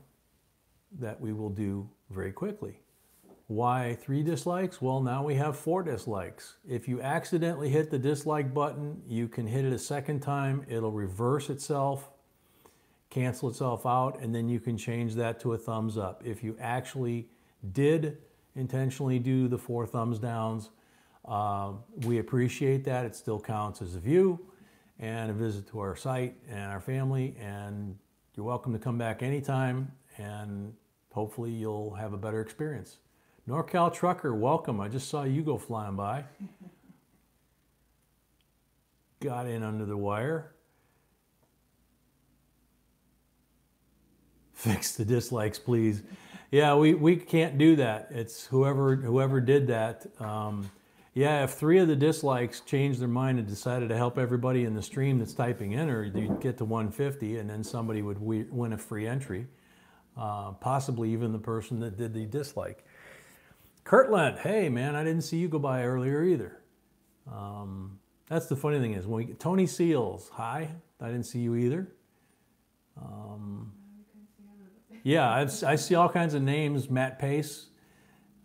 that we will do very quickly. Why 3 dislikes? Well, now we have 4 dislikes. If you accidentally hit the dislike button, you can hit it a second time. It'll reverse itself, cancel itself out, and then you can change that to a thumbs up. If you actually did intentionally do the 4 thumbs downs, we appreciate that. It still counts as a view and a visit to our site and our family, and you're welcome to come back anytime, and hopefully you'll have a better experience. NorCal Trucker, welcome. I just saw you go flying by. Got in under the wire. Fix the dislikes, please. Yeah, we can't do that. It's whoever did that. Yeah, if 3 of the dislikes changed their mind and decided to help everybody in the stream that's typing in, or you'd get to 150 and then somebody would win a free entry. Possibly even the person that did the dislike. Kirtland, hey man, I didn't see you go by earlier either. That's the funny thing is, when Tony Seals, hi, I didn't see you either. Yeah, I see all kinds of names. Matt Pace,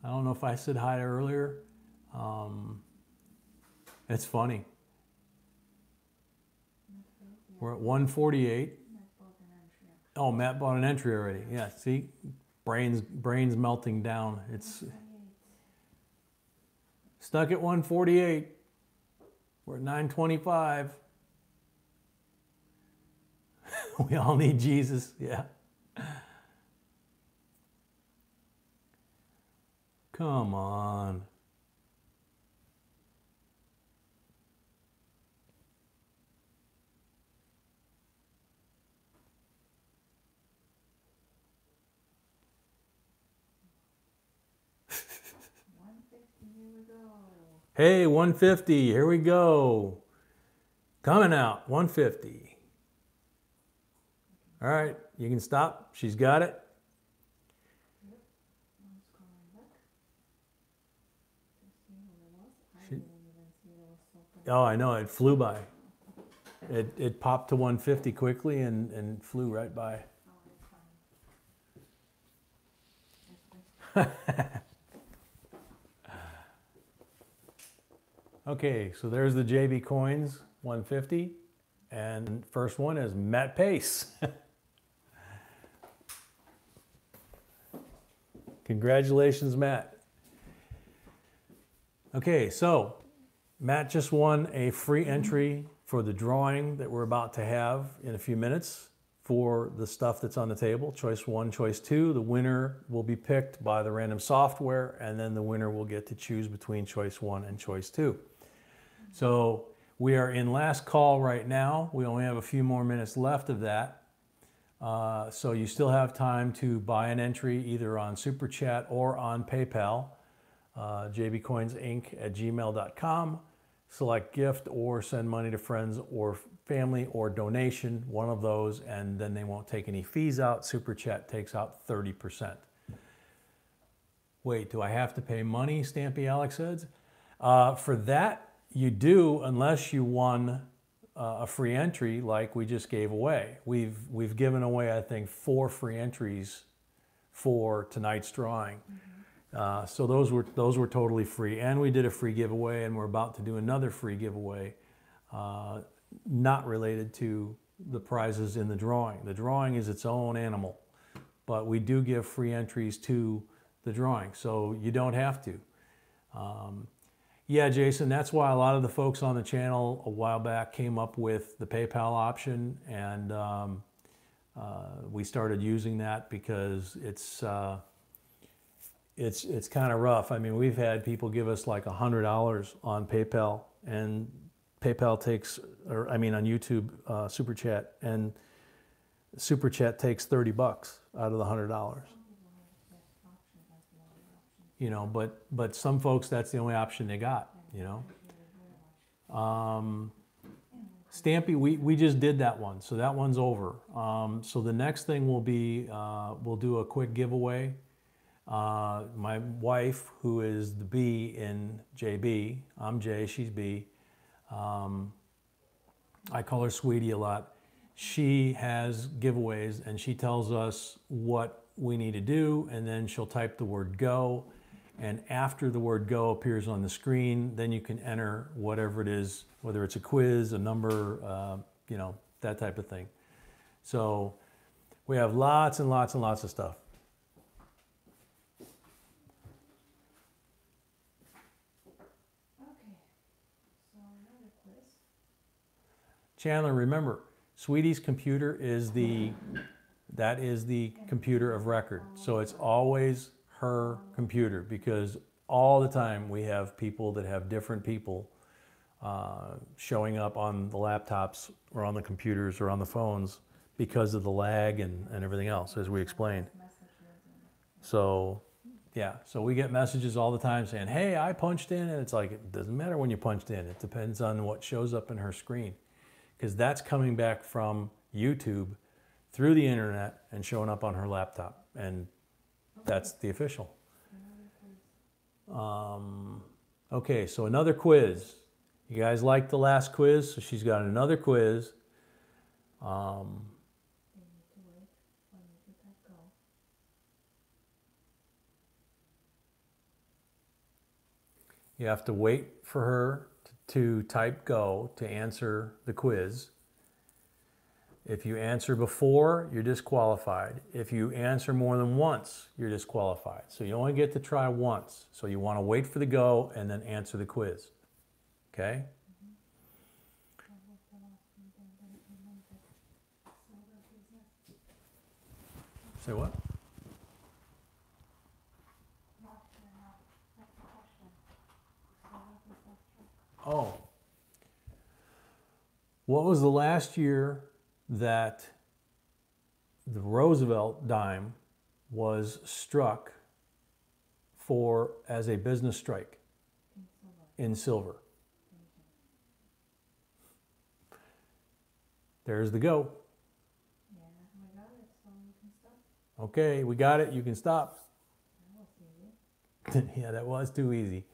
I don't know if I said hi earlier. It's funny. We're at 148. Oh, Matt bought an entry already. Yeah, see, brains melting down. It's stuck at 148. We're at 925. We all need Jesus, yeah. Come on. Hey, 150, here we go. Coming out, 150. All right, you can stop. She's got it. Oh, I know, it flew by. It popped to 150 quickly and flew right by. Oh, it's fine. Okay, so there's the JB Coins 150. And first one is Matt Pace. Congratulations, Matt. Okay, so Matt just won a free entry for the drawing that we're about to have in a few minutes for the stuff that's on the table, choice 1, choice 2. The winner will be picked by the random software, and then the winner will get to choose between choice 1 and choice 2. So we are in last call right now. We only have a few more minutes left of that. So you still have time to buy an entry either on Super Chat or on PayPal, jbcoinsinc@gmail.com. Select gift or send money to friends or family or donation, one of those, and then they won't take any fees out. Super Chat takes out 30%. Wait, do I have to pay money? Stampy Alex says. For that, you do, unless you won a free entry like we just gave away. We've given away, I think, 4 free entries for tonight's drawing. So those were totally free, and we did a free giveaway, and we're about to do another free giveaway, not related to the prizes in the drawing. The drawing is its own animal, but we do give free entries to the drawing, so you don't have to. Yeah, Jason, that's why a lot of the folks on the channel a while back came up with the PayPal option, and we started using that because it's kind of rough. I mean, we've had people give us like $100 on PayPal, and PayPal takes, or I mean on YouTube, Super Chat, and Super Chat takes $30 out of the $100. You know, but some folks, that's the only option they got, you know. Stampy, we just did that one, so that one's over. So the next thing will be, we'll do a quick giveaway. My wife, who is the B in JB, I'm J, she's B. I call her Sweetie a lot. She has giveaways, and she tells us what we need to do, and then she'll type the word go. And after the word go appears on the screen, then you can enter whatever it is, whether it's a quiz, a number, you know, that type of thing. So we have lots and lots and lots of stuff. Okay, so another quiz. Chandler, remember, Sweetie's computer is that is the computer of record. So it's always her computer, because all the time we have people that have different people showing up on the laptops or on the computers or on the phones because of the lag and everything else, as we explained. So yeah, so we get messages all the time saying, hey, I punched in, and it's like, it doesn't matter when you punched in. It depends on what shows up in her screen, because that's coming back from YouTube through the internet and showing up on her laptop, and that's the official. Okay, so another quiz. You guys liked the last quiz, so she's got another quiz. You have to wait for her to type go to answer the quiz. If you answer before, you're disqualified. If you answer more than once, you're disqualified. So you only get to try once. So you want to wait for the go and then answer the quiz. Okay? Say what? Oh. What was the last year that the Roosevelt dime was struck for as a business strike in silver? There's the go. Yeah, we got it, so you can stop. Okay, we got it. You can stop. That was easy. Yeah, that was too easy.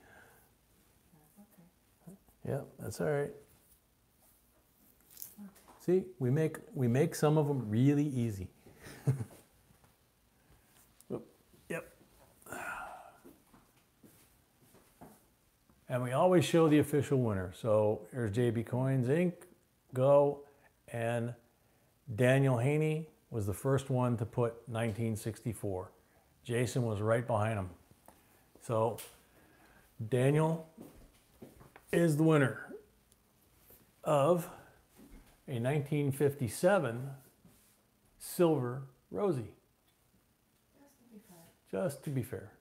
That's okay. Yep, that's all right. See, we make some of them really easy. Yep. And we always show the official winner. So here's JBCOINSINC, go, and Daniel Haney was the first one to put 1964. Jason was right behind him. So Daniel is the winner of a 1957 silver Rosie. Just to be fair.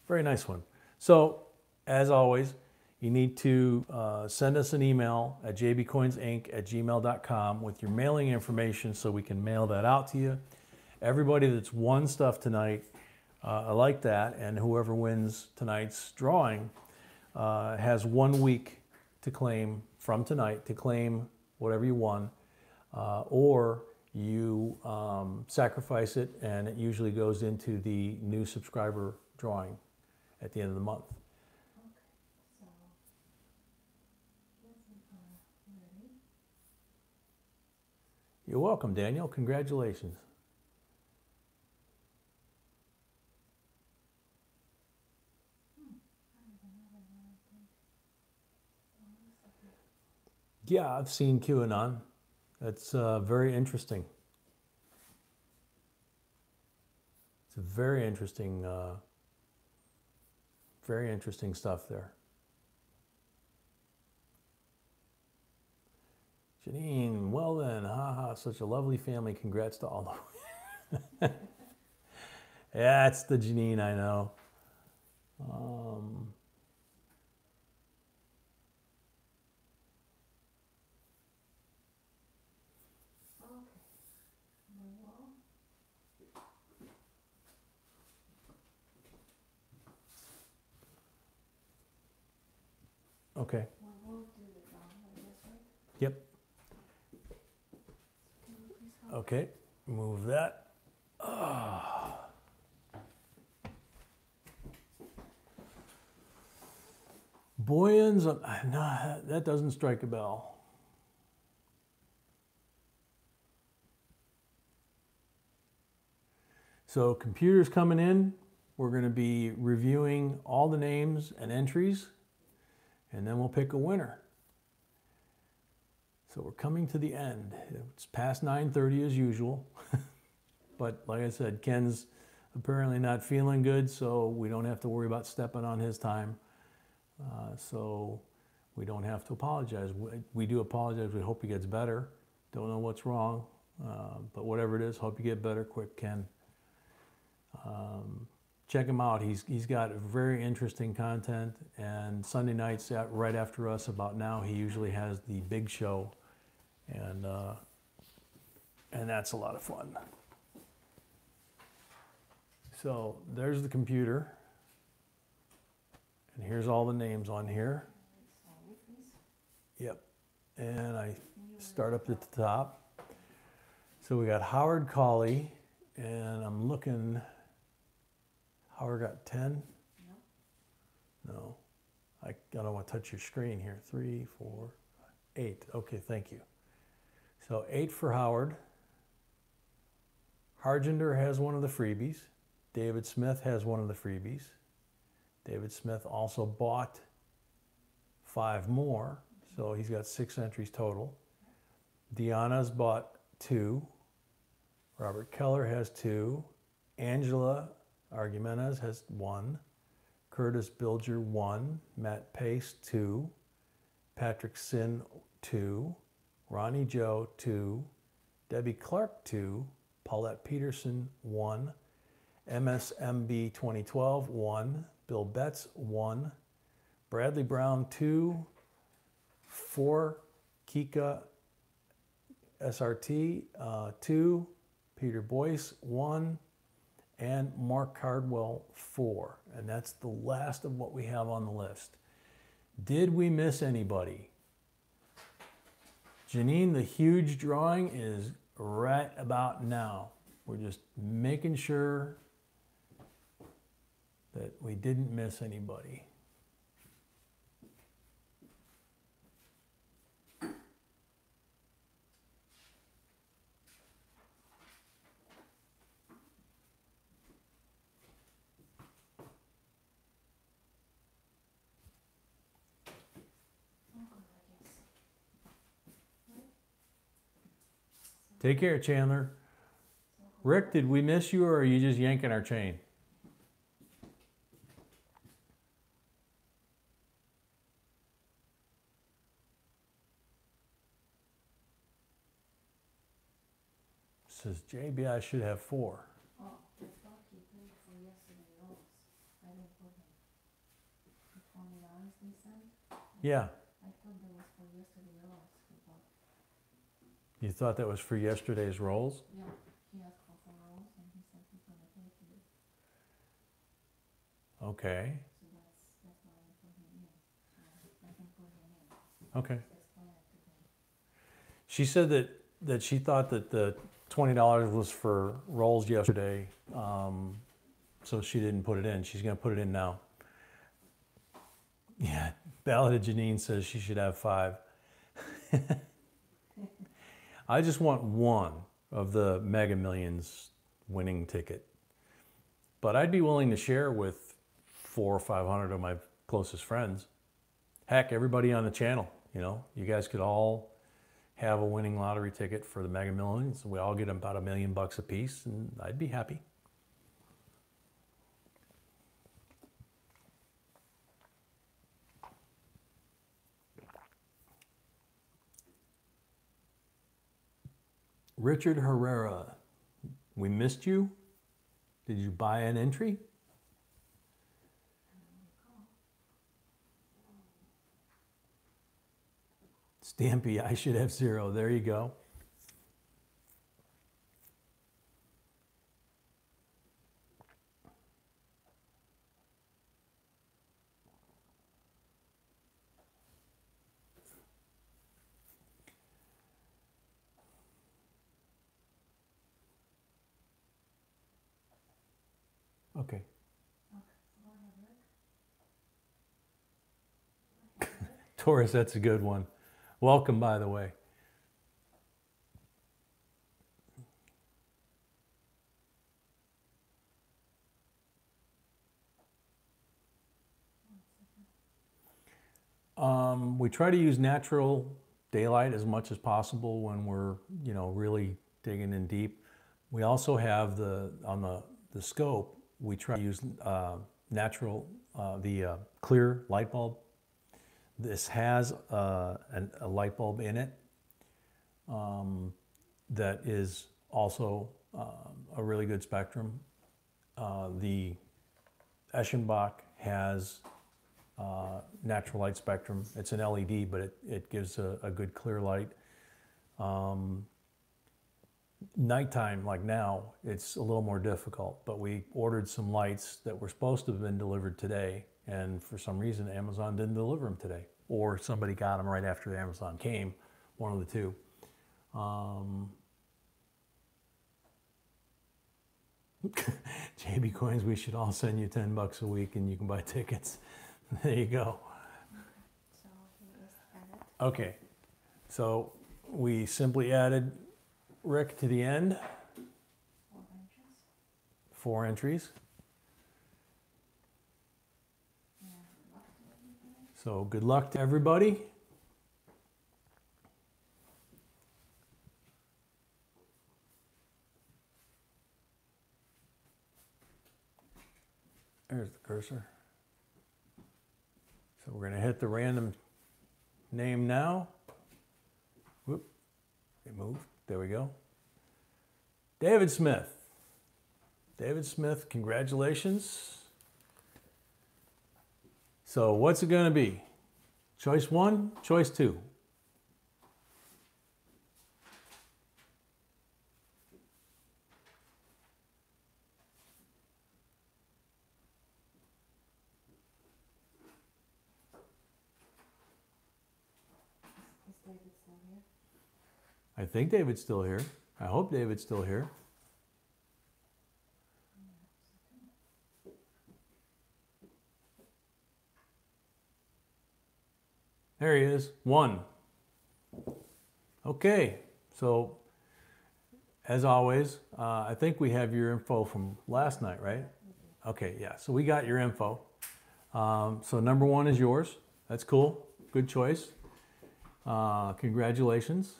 Very nice one. So, as always, you need to send us an email at jbcoinsinc@gmail.com with your mailing information so we can mail that out to you. Everybody that's won stuff tonight, I like that, and whoever wins tonight's drawing has 1 week to claim from tonight to claim whatever you won, or you sacrifice it, and it usually goes into the new subscriber drawing at the end of the month. Okay, so yes, we are ready. You're welcome, Daniel. Congratulations. Yeah, I've seen QAnon. That's very interesting. It's a very interesting stuff there. Janine, well then, haha, such a lovely family. Congrats to all of them. Yeah, it's the Janine I know. Okay. Well, we'll do the drawing, I guess, right? Yep. Can you please help? Okay. Move that. Boyens, no, that doesn't strike a bell. So computers coming in, we're going to be reviewing all the names and entries, and then we'll pick a winner. So we're coming to the end. It's past 9:30 as usual, but like I said, Ken's apparently not feeling good, so we don't have to worry about stepping on his time. So we don't have to apologize. We do apologize. We hope he gets better. Don't know what's wrong, but whatever it is, hope you get better quick, Ken. Check him out. He's got very interesting content, and Sunday nights right after us about now, he usually has the big show, and that's a lot of fun. So there's the computer, and here's all the names on here. Sorry, please. Yep, and I start up at the top. So we got Howard Cawley, and I'm looking. Howard got 10? No. No. I don't want to touch your screen here. 3, 4, 8. Okay, thank you. So 8 for Howard. Hargender has one of the freebies. David Smith has one of the freebies. David Smith also bought 5 more, so he's got 6 entries total. Deanna's bought 2. Robert Keller has 2. Angela Argumenez has 1. Curtis Bilger 1. Matt Pace 2. Patrick Sin 2. Ronnie Joe 2. Debbie Clark 2. Paulette Peterson 1. MSMB 2012 1. Bill Betts 1. Bradley Brown 2. 4. Kika SRT 2. Peter Boyce 1. And Mark Cardwell 4. And that's the last of what we have on the list. Did we miss anybody? Janine, the huge drawing is right about now. We're just making sure that we didn't miss anybody. Take care, Chandler. Rick, did we miss you or are you just yanking our chain? Says JB, I should have 4. Oh, I thought he paid for yesterday rolls. I didn't put him. The $20 they sent? Yeah. I thought that was for yesterday rolls. You thought that was for yesterday's rolls? Yeah, he asked for 4 rolls and he said he's gonna pay for it. Okay. So that's why I put him in. So I can put him in. Okay. Just explain it to him. She said that she thought that the $20 was for rolls yesterday, so she didn't put it in. She's going to put it in now. Yeah, Ballad of Janine says she should have 5. I just want 1 of the Mega Millions winning ticket. But I'd be willing to share with 400 or 500 of my closest friends. Heck, everybody on the channel, you know, you guys could all have a winning lottery ticket for the Mega Millions. We all get about $1 million a piece, and I'd be happy. Richard Herrera, we missed you. Did you buy an entry? Stampy, I should have 0. There you go. Okay. Taurus, that's a good one. Welcome, by the way. We try to use natural daylight as much as possible when we're, you know, really digging in deep. We also have on the scope, we try to use natural, the clear light bulb. This has a light bulb in it that is also a really good spectrum. The Eschenbach has natural light spectrum. It's an LED, but it gives a good clear light. Nighttime, like now, it's a little more difficult, but we ordered some lights that were supposed to have been delivered today, and for some reason Amazon didn't deliver them today, or somebody got them right after Amazon came, one of the two. JB Coins, we should all send you $10 a week and you can buy tickets. There you go. So he is added. Okay, so we simply added Rick to the end. 4 entries. 4 entries. And luck to everybody. So good luck to everybody. There's the cursor. So we're going to hit the random name now. Whoop, it moved. There we go. David Smith. David Smith, congratulations. So what's it going to be? Choice 1, choice 2. Is David still here? I think David's still here. I hope David's still here. There he is, 1. Okay, so as always, I think we have your info from last night, right? Okay, yeah, so we got your info. So number 1 is yours. That's cool, good choice. Congratulations.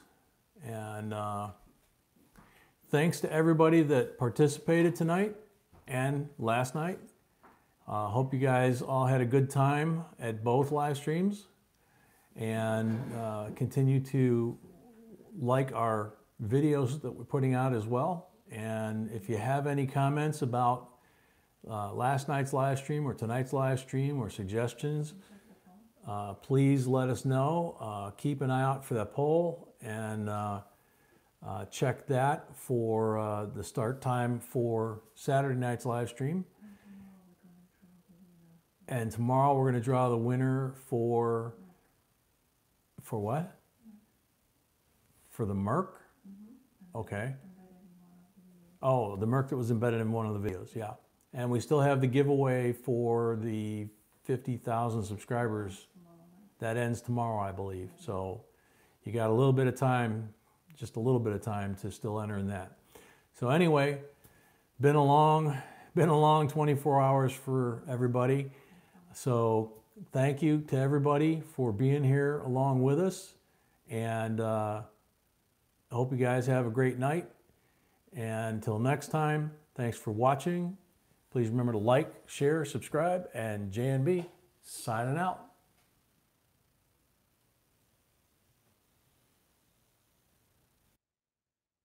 And thanks to everybody that participated tonight and last night. Hope you guys all had a good time at both live streams, and continue to like our videos that we're putting out as well. And if you have any comments about last night's live stream or tonight's live stream or suggestions, please let us know. Keep an eye out for that poll, and check that for the start time for Saturday night's live stream. And tomorrow we're going to draw the winner for what? For the Merc? Okay. Oh, the Merc that was embedded in one of the videos, yeah. And we still have the giveaway for the 50,000 subscribers. That ends tomorrow, I believe. So you got a little bit of time, just a little bit of time to still enter in that. So anyway, been a long 24 hours for everybody. So thank you to everybody for being here along with us. And I hope you guys have a great night. And until next time, thanks for watching. Please remember to like, share, subscribe, and JNB signing out.